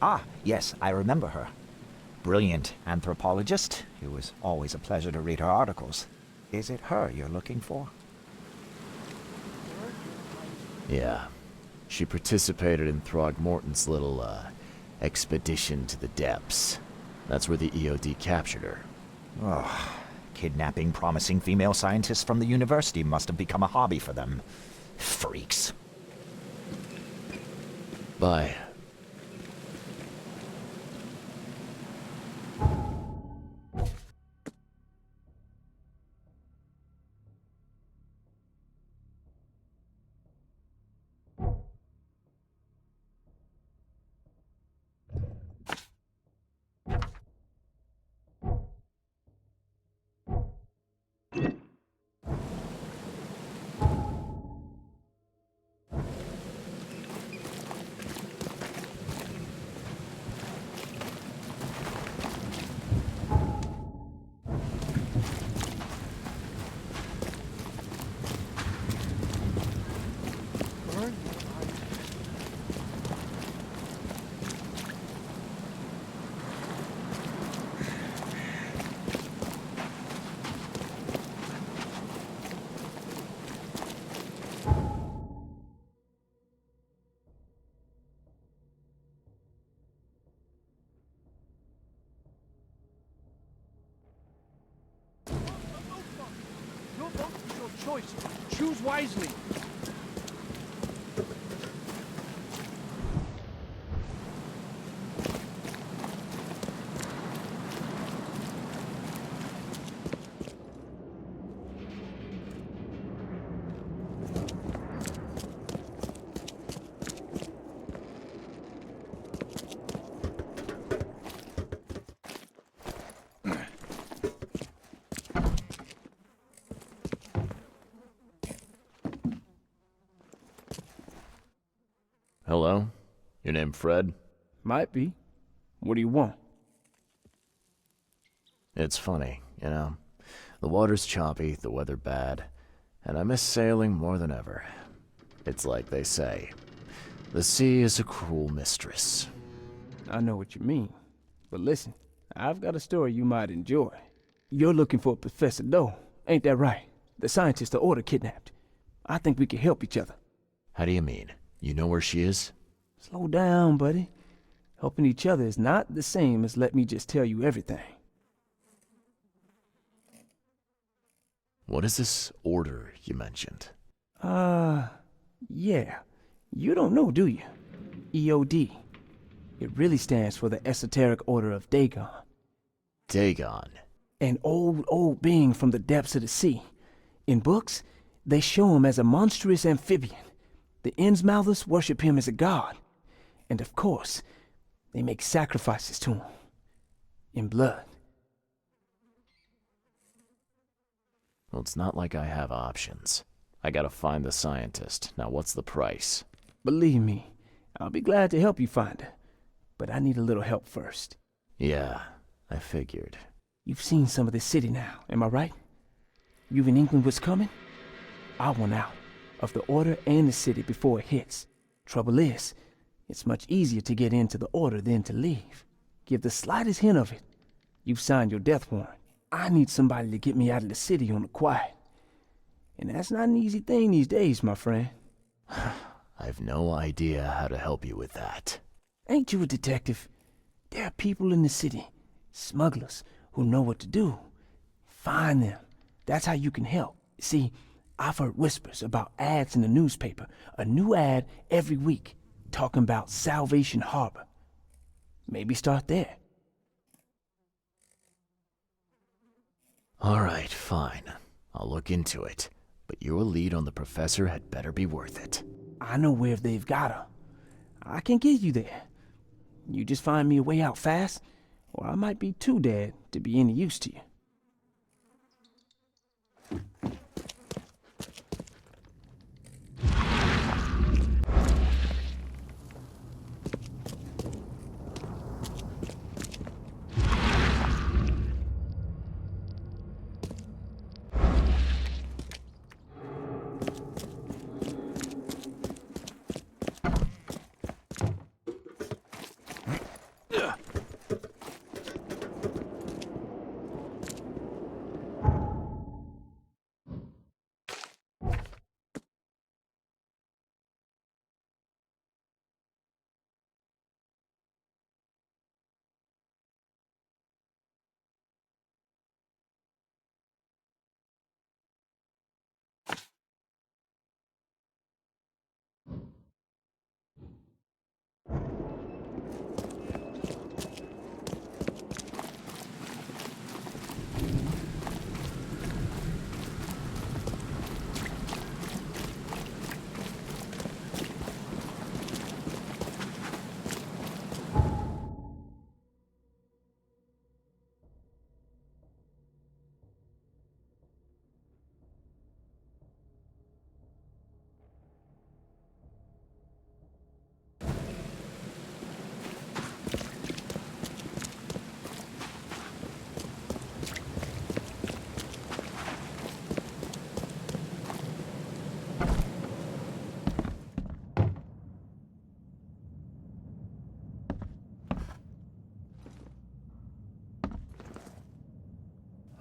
Ah, yes, I remember her. Brilliant anthropologist. It was always a pleasure to read her articles. Is it her you're looking for?
Yeah. She participated in Throgmorton's little, expedition to the depths. That's where the EOD captured her.
Oh, kidnapping promising female scientists from the university must have become a hobby for them. Freaks.
Bye.
Your vote is your choice. Choose wisely.
Hello? Your name Fred?
Might be. What do you want?
It's funny, you know. The water's choppy, the weather bad, and I miss sailing more than ever. It's like they say, the sea is a cruel mistress.
I know what you mean. But listen, I've got a story you might enjoy. You're looking for Professor Doe, ain't that right? The scientist the Order kidnapped. I think we can help each other.
How do you mean? You know where she is?
Slow down, buddy. Helping each other is not the same as let me just tell you everything.
What is this order you mentioned?
Yeah. You don't know, do you? EOD. It really stands for the Esoteric Order of Dagon.
Dagon?
An old being from the depths of the sea. In books, they show him as a monstrous amphibian. The Innsmouthers worship him as a god. And of course, they make sacrifices to him. In blood.
Well, it's not like I have options. I gotta find the scientist. Now what's the price?
Believe me, I'll be glad to help you find her. But I need a little help first.
Yeah, I figured.
You've seen some of the city now, am I right? You've an inkling what's coming? I want out of the Order and the city before it hits. Trouble is, it's much easier to get into the Order than to leave. Give the slightest hint of it, you've signed your death warrant. I need somebody to get me out of the city on the quiet. And that's not an easy thing these days, my friend.
I've no idea how to help you with that.
Ain't you a detective? There are people in the city, smugglers, who know what to do. Find them. That's how you can help. See, I've heard whispers about ads in the newspaper. A new ad every week, talking about Salvation Harbor. Maybe start there.
All right, fine. I'll look into it. But your lead on the professor had better be worth it.
I know where they've got her. I can get you there. You just find me a way out fast, or I might be too dead to be any use to you.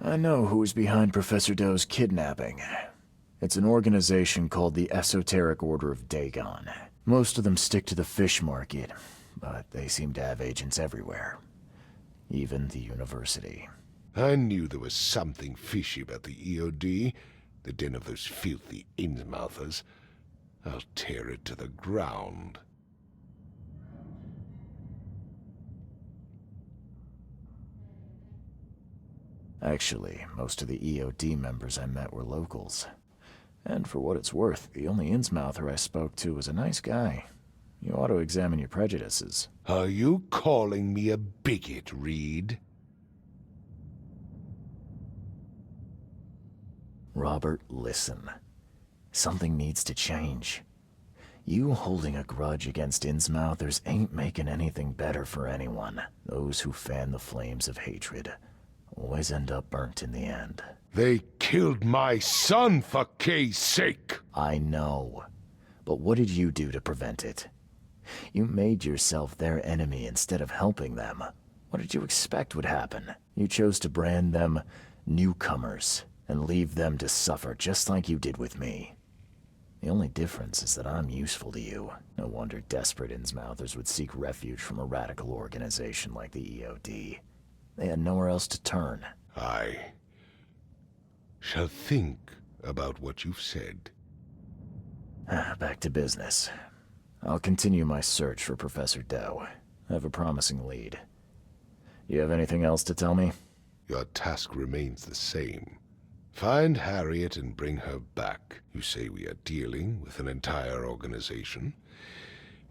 I know who's behind Professor Doe's kidnapping. It's an organization called the Esoteric Order of Dagon. Most of them stick to the fish market, but they seem to have agents everywhere. Even the university.
I knew there was something fishy about the EOD, the den of those filthy Innsmouthers. I'll tear it to the ground.
Actually, most of the EOD members I met were locals. And for what it's worth, the only Innsmouther I spoke to was a nice guy. You ought to examine your prejudices.
Are you calling me a bigot, Reed?
Robert, listen. Something needs to change. You holding a grudge against Innsmouthers ain't making anything better for anyone. Those who fan the flames of hatred always end up burnt in the end.
They killed my son, for Kay's sake!
I know. But what did you do to prevent it? You made yourself their enemy instead of helping them. What did you expect would happen? You chose to brand them newcomers and leave them to suffer just like you did with me. The only difference is that I'm useful to you. No wonder desperate Innsmouthers would seek refuge from a radical organization like the EOD. They had nowhere else to turn.
I shall think about what you've said.
Back to business. I'll continue my search for Professor Doe. I have a promising lead. You have anything else to tell me?
Your task remains the same. Find Harriet and bring her back. You say we are dealing with an entire organization?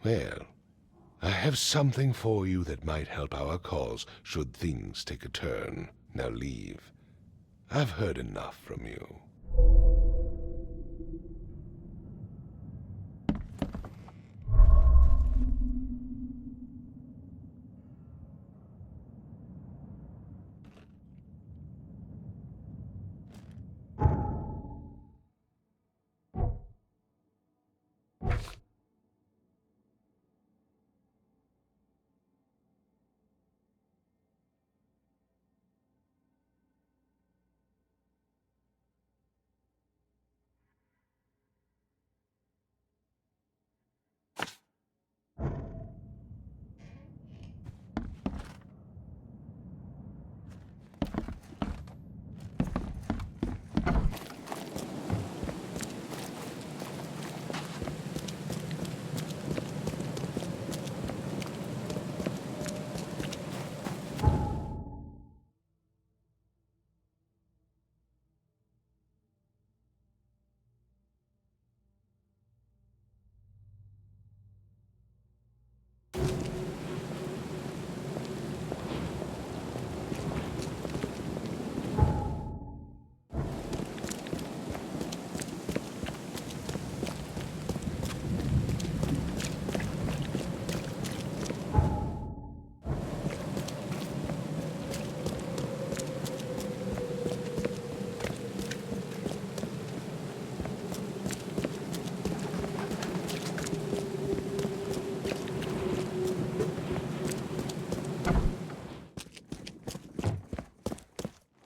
Well, I have something for you that might help our cause should things take a turn. Now leave. I've heard enough from you.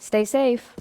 Stay safe.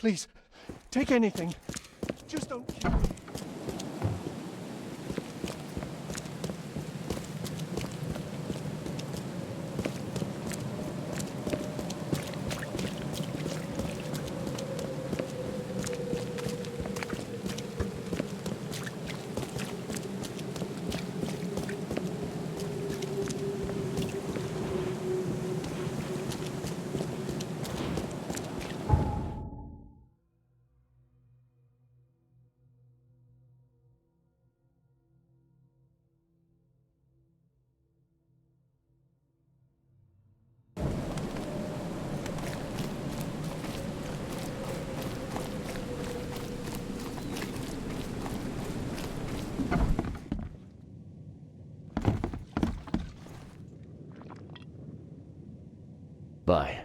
Please, take anything. Just don't kill me.
Bye.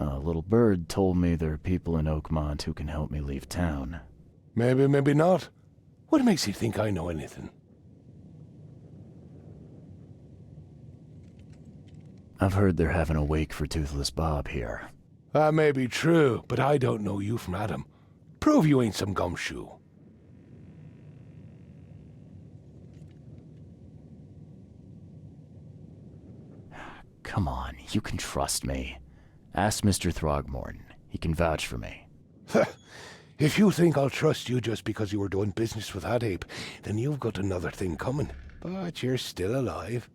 A little bird told me there are people in Oakmont who can help me leave town.
Maybe, maybe not. What makes you think I know anything?
I've heard they're having a wake for Toothless Bob here.
That may be true, but I don't know you from Adam. Prove you ain't some gumshoe.
Come on, you can trust me. Ask Mr. Throgmorton. He can vouch for me.
If you think I'll trust you just because you were doing business with that ape, then you've got another thing coming. But you're still alive.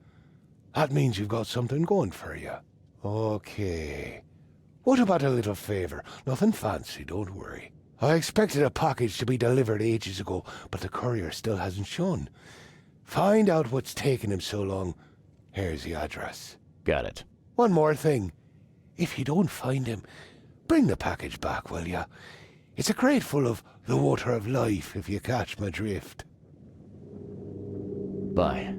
That means you've got something going for you. Okay. What about a little favor? Nothing fancy, don't worry. I expected a package to be delivered ages ago, but the courier still hasn't shown. Find out what's taking him so long. Here's the address.
Got it.
One more thing. If you don't find him, bring the package back, will ya? It's a crate full of the water of life, if you catch my drift.
Bye.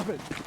Stop it!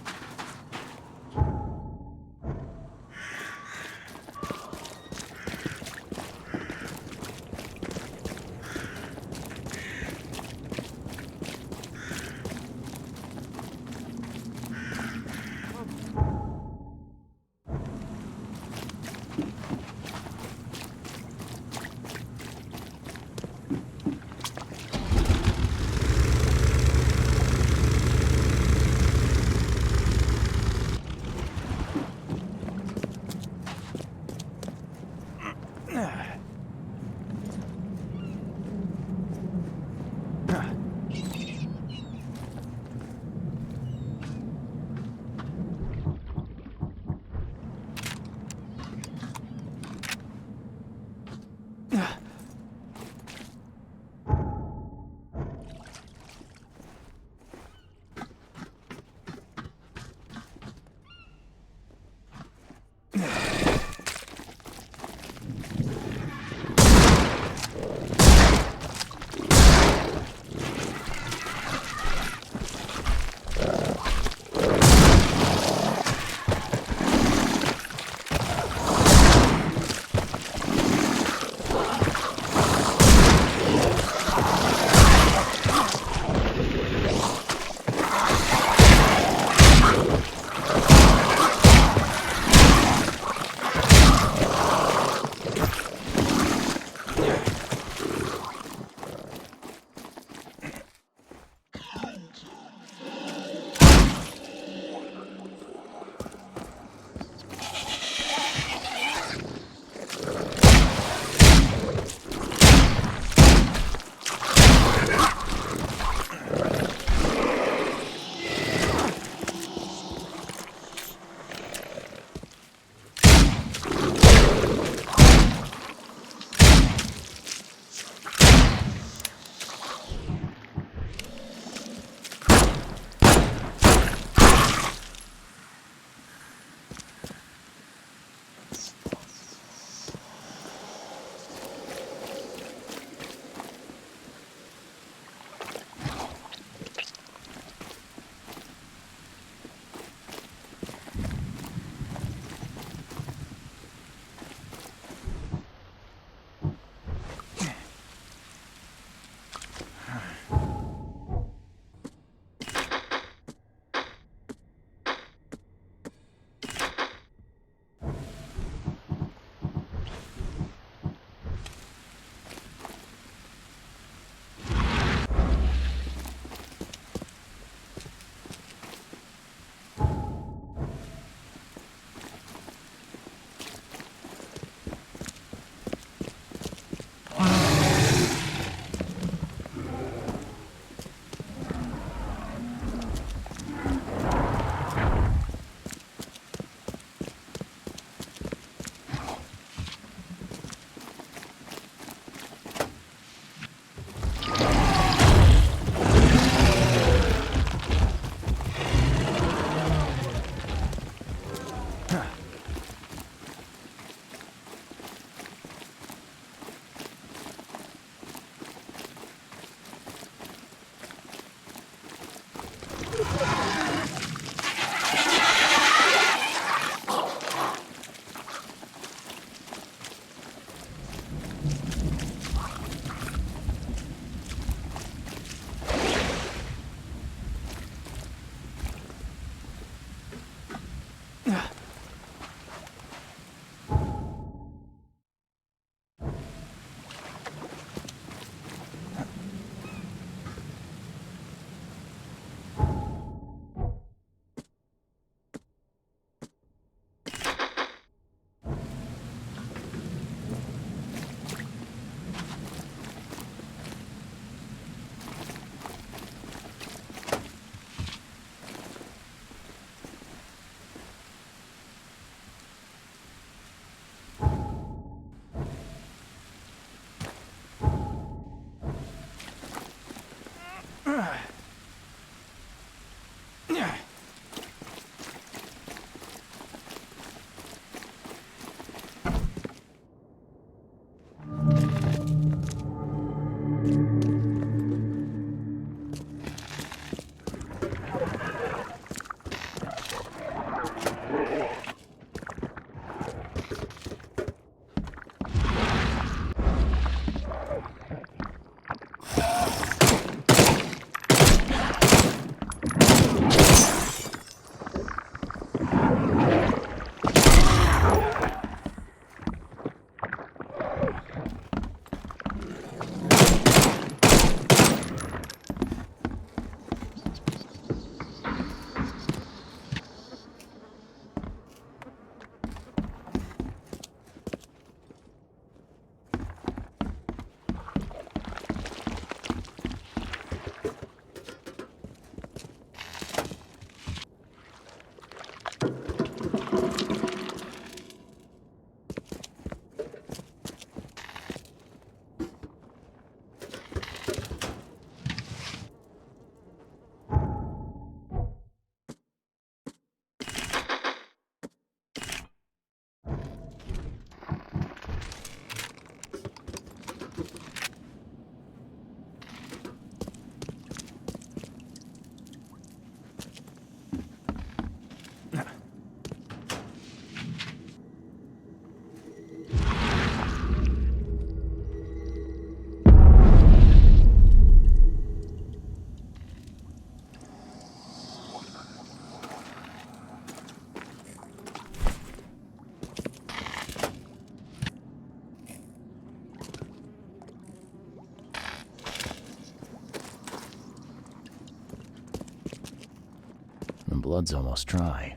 blood's almost dry.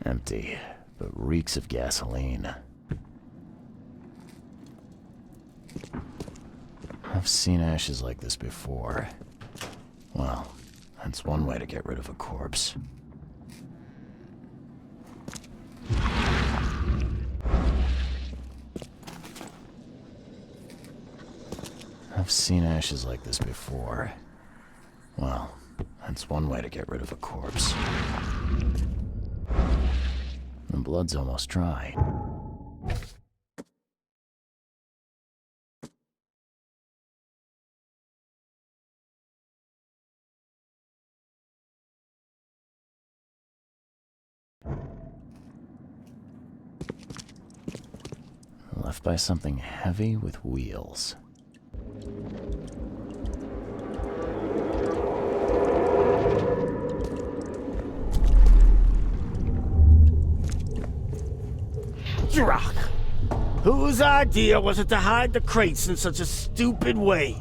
Empty, but reeks of gasoline. I've seen ashes like this before. Well, that's one way to get rid of a corpse. I've seen ashes like this before. Well, that's one way to get rid of a corpse. The blood's almost dry. Left by something heavy with wheels.
Rock. Whose idea was it to hide the crates in such a stupid way?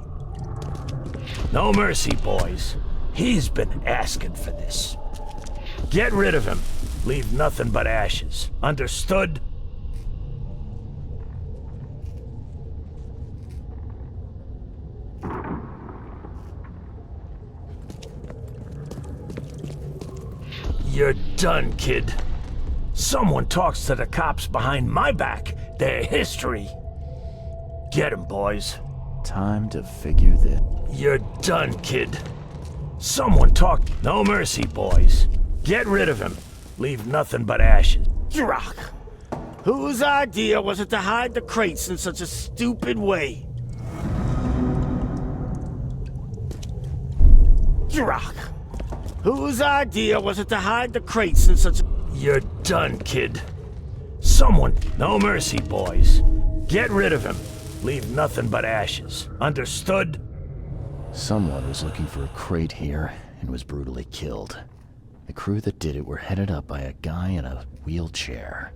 No mercy, boys. He's been asking for this. Get rid of him. Leave nothing but ashes. Understood? You're done, kid. Someone talks to the cops behind my back. Their history. Get him, boys.
Time to figure this.
You're done, kid. Someone talk. No mercy, boys. Get rid of him. Leave nothing but ashes. Rock. Whose idea was it to hide the crates in such a stupid way? Rock. Whose idea was it to hide the crates in such a... You're done, kid. Someone... No mercy, boys. Get rid of him. Leave nothing but ashes. Understood?
Someone was looking for a crate here and was brutally killed. The crew that did it were headed up by a guy in a wheelchair.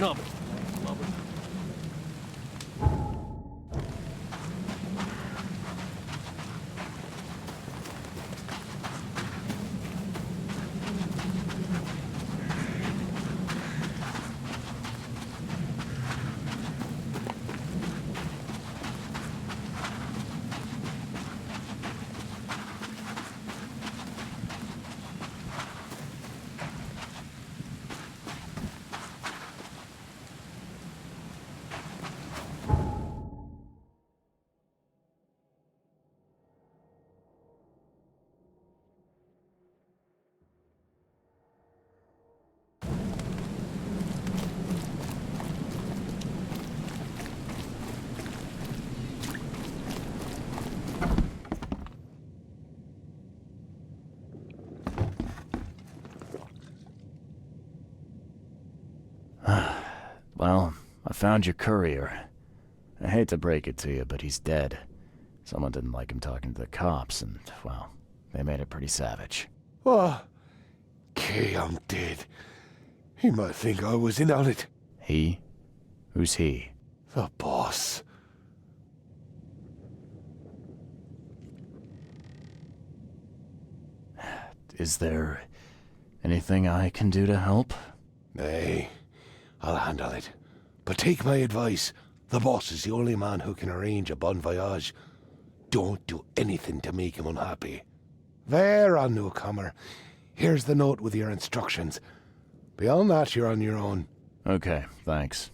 No.
found your courier. I hate to break it to you, but he's dead. Someone didn't like him talking to the cops, and, well, they made it pretty savage.
What? Okay, I'm dead. He might think I was in on it.
He? Who's he?
The boss.
Is there anything I can do to help?
Nay, I'll handle it. But take my advice. The boss is the only man who can arrange a bon voyage. Don't do anything to make him unhappy. There, on newcomer. Here's the note with your instructions. Beyond that, you're on your own.
Okay, thanks.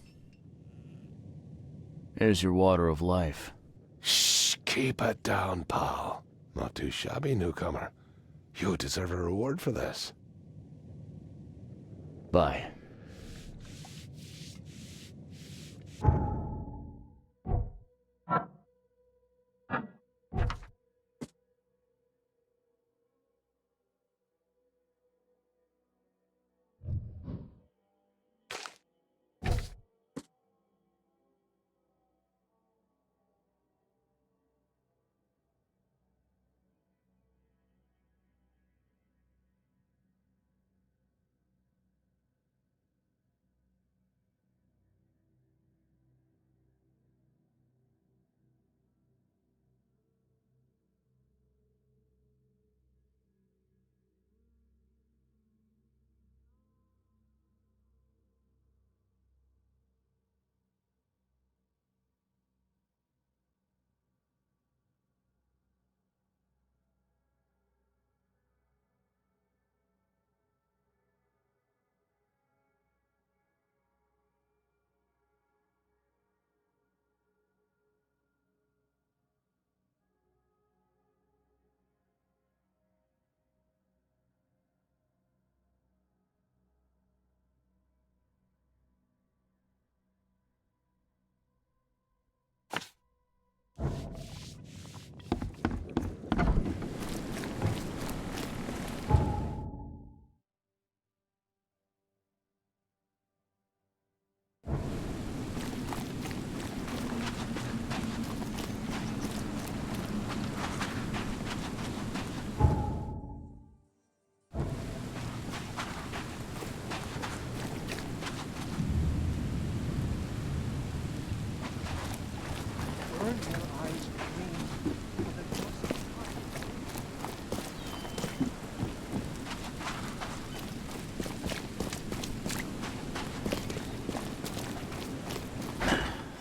Here's your water of life.
Shh, keep it down, pal. Not too shabby, newcomer. You deserve a reward for this.
Bye.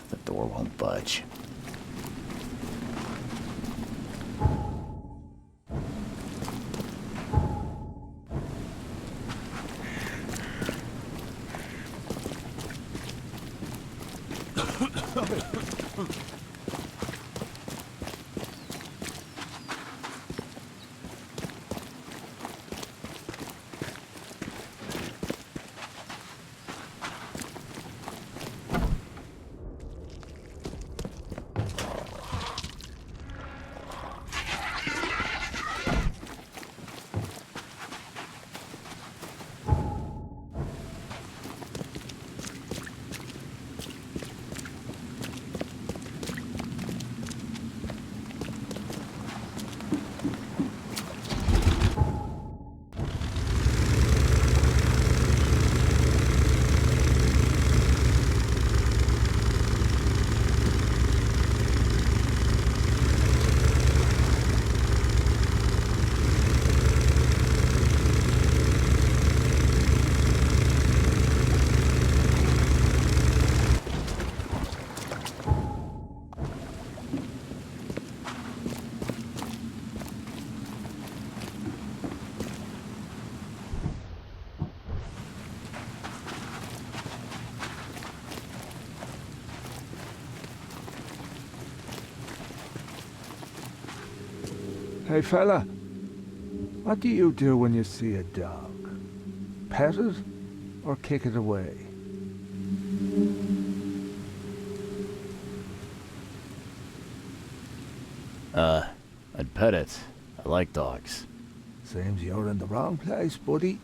The door won't budge.
Hey fella, what do you do when you see a dog? Pet it or kick it away?
I'd pet it. I like dogs.
Seems you're in the wrong place, buddy.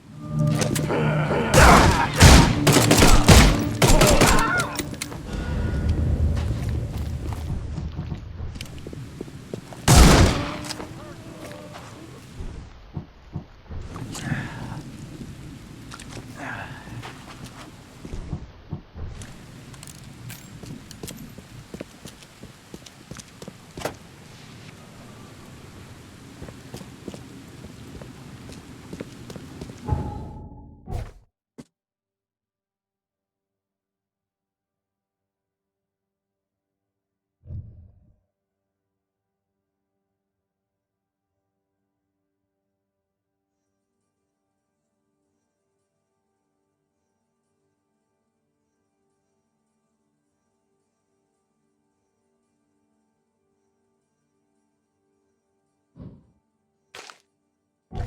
I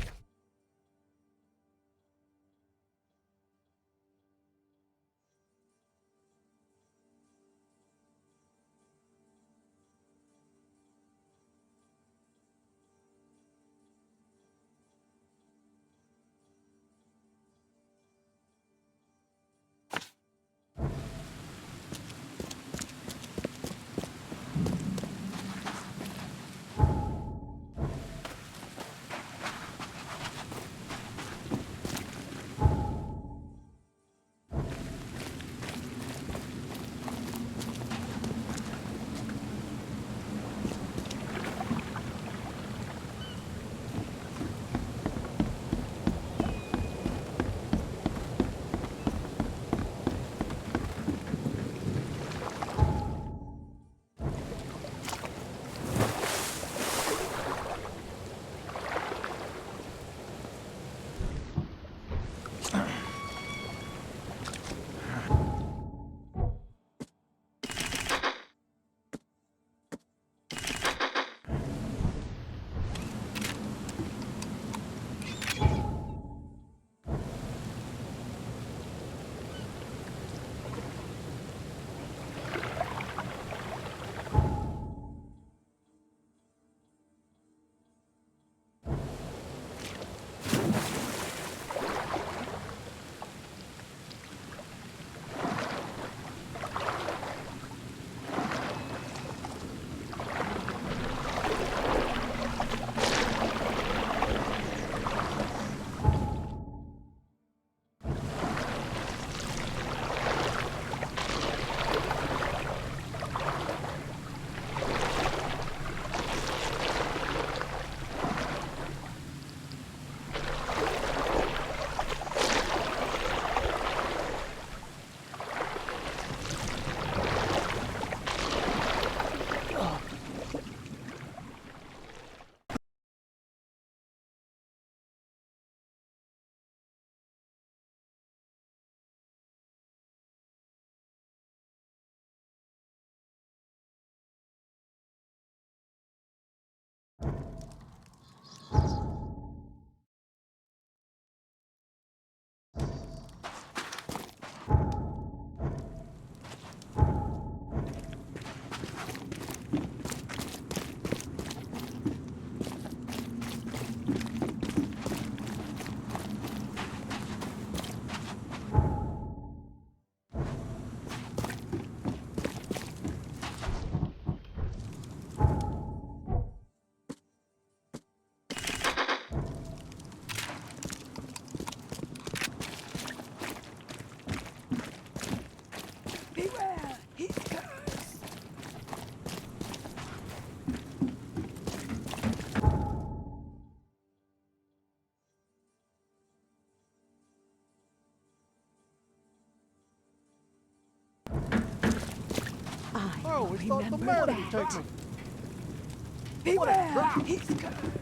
always thought the man would take me.
Beware! He's cursed!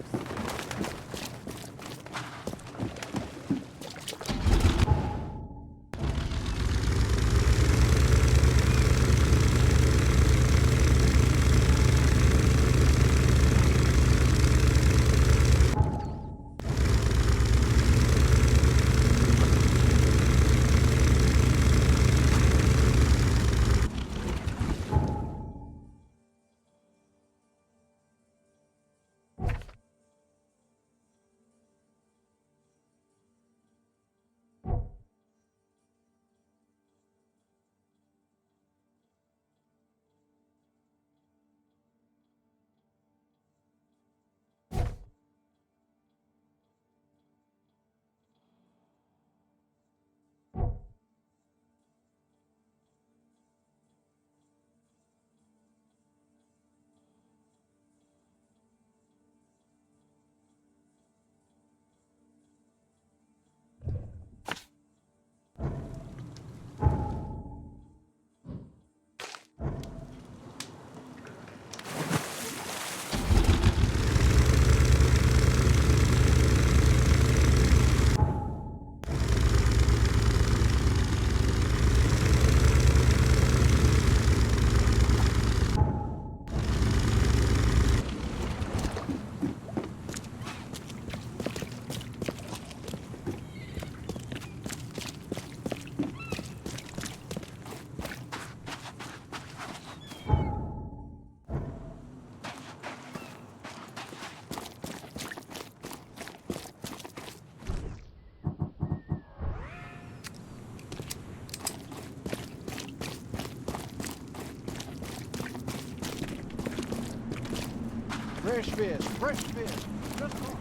Fresh fish, fresh fish. Just caught.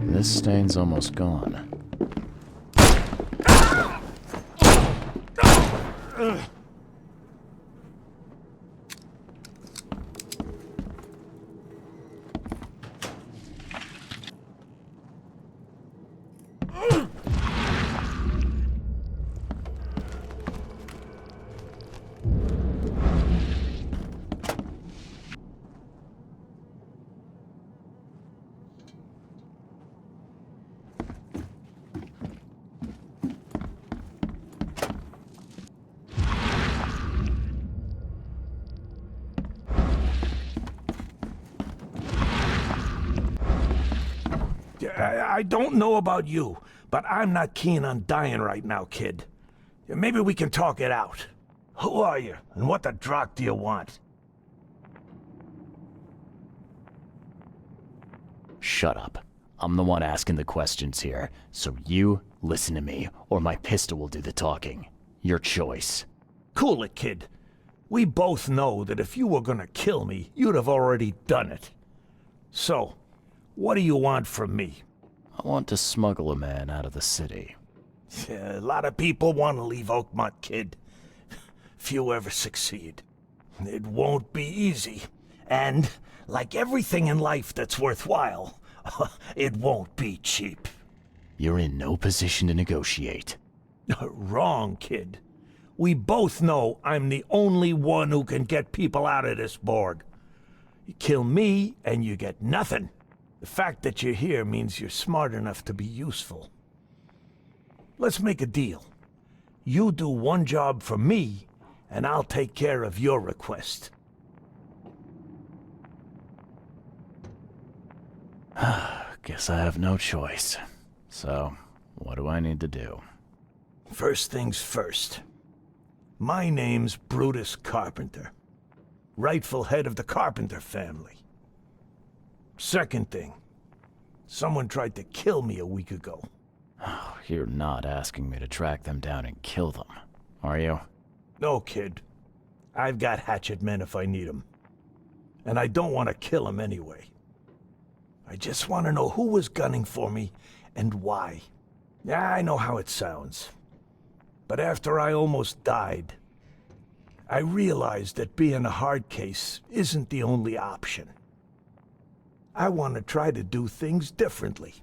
This stain's almost gone.
I don't know about you, but I'm not keen on dying right now, kid. Maybe we can talk it out. Who are you, and what the drock do you want?
Shut up. I'm the one asking the questions here, so you listen to me, or my pistol will do the talking. Your choice.
Cool it, kid. We both know that if you were gonna kill me, you'd have already done it. So, what do you want from me?
I want to smuggle a man out of the city.
A lot of people want to leave Oakmont, kid. Few ever succeed. It won't be easy. And, like everything in life that's worthwhile, it won't be cheap.
You're in no position to negotiate.
Wrong, kid. We both know I'm the only one who can get people out of this Borg. You kill me, and you get nothing. The fact that you're here means you're smart enough to be useful. Let's make a deal. You do one job for me, and I'll take care of your request.
Guess I have no choice. So, what do I need to do?
First things first. My name's Brutus Carpenter, rightful head of the Carpenter family. Second thing, someone tried to kill me a week ago.
Oh, you're not asking me to track them down and kill them, are you?
No, kid. I've got hatchet men if I need them. And I don't want to kill them anyway. I just want to know who was gunning for me and why. Yeah, I know how it sounds. But after I almost died, I realized that being a hard case isn't the only option. I want to try to do things differently.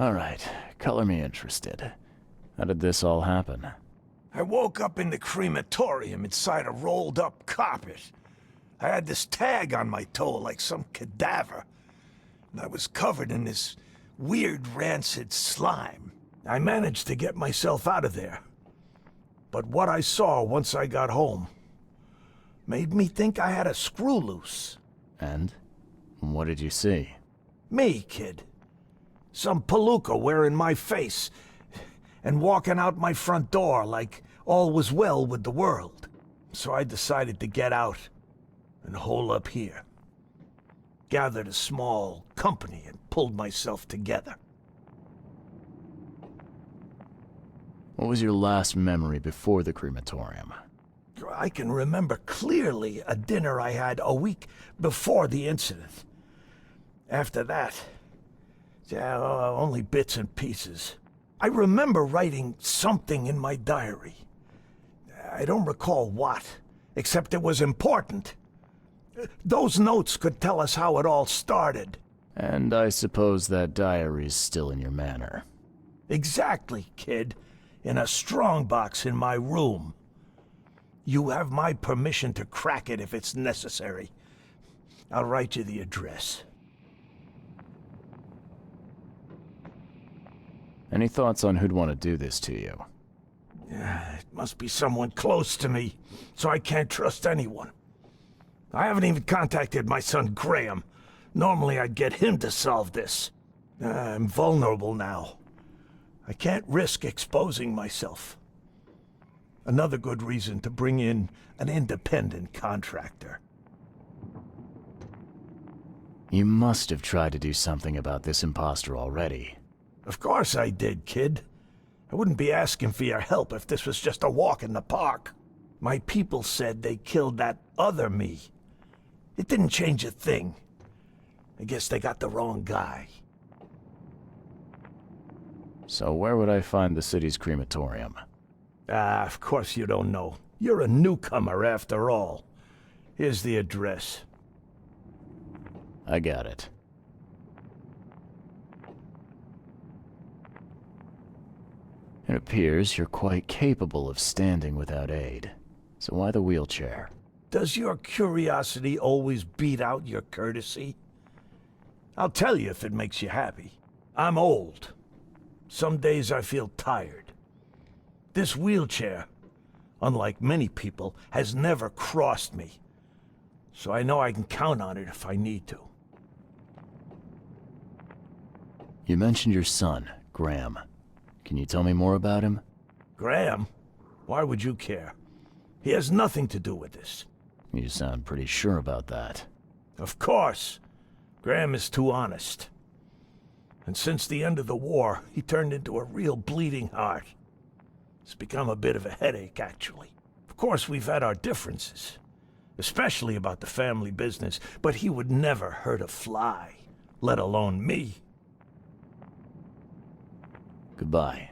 All right, color me interested. How did this all happen?
I woke up in the crematorium inside a rolled-up carpet. I had this tag on my toe like some cadaver, and I was covered in this weird rancid slime. I managed to get myself out of there. But what I saw once I got home made me think I had a screw loose.
And? What did you see?
Me, kid. Some palooka wearing my face and walking out my front door like all was well with the world. So I decided to get out and hole up here. Gathered a small company and pulled myself together.
What was your last memory before the crematorium?
I can remember clearly a dinner I had a week before the incident. After that, only bits and pieces. I remember writing something in my diary. I don't recall what, except it was important. Those notes could tell us how it all started.
And I suppose that diary's still in your manor.
Exactly, kid. In a strongbox in my room. You have my permission to crack it if it's necessary. I'll write you the address.
Any thoughts on who'd want to do this to you?
It must be someone close to me, so I can't trust anyone. I haven't even contacted my son Graham. Normally I'd get him to solve this. I'm vulnerable now. I can't risk exposing myself. Another good reason to bring in an independent contractor.
You must have tried to do something about this imposter already.
Of course I did, kid. I wouldn't be asking for your help if this was just a walk in the park. My people said they killed that other me. It didn't change a thing. I guess they got the wrong guy.
So where would I find the city's crematorium?
Of course you don't know. You're a newcomer after all. Here's the address.
I got it. It appears you're quite capable of standing without aid. So why the wheelchair?
Does your curiosity always beat out your courtesy? I'll tell you if it makes you happy. I'm old. Some days I feel tired. This wheelchair, unlike many people, has never crossed me. So I know I can count on it if I need to.
You mentioned your son, Graham. Can you tell me more about him?
Graham? Why would you care? He has nothing to do with this.
You sound pretty sure about that.
Of course. Graham is too honest. And since the end of the war, he turned into a real bleeding heart. It's become a bit of a headache, actually. Of course, we've had our differences, especially about the family business, but he would never hurt a fly, let alone me.
Goodbye.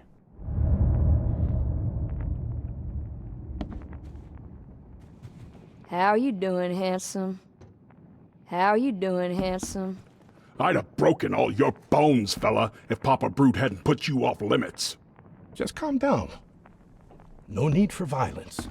How you doing, handsome? How you doing, handsome?
I'd have broken all your bones, fella, if Papa Brute hadn't put you off limits.
Just calm down. No need for violence.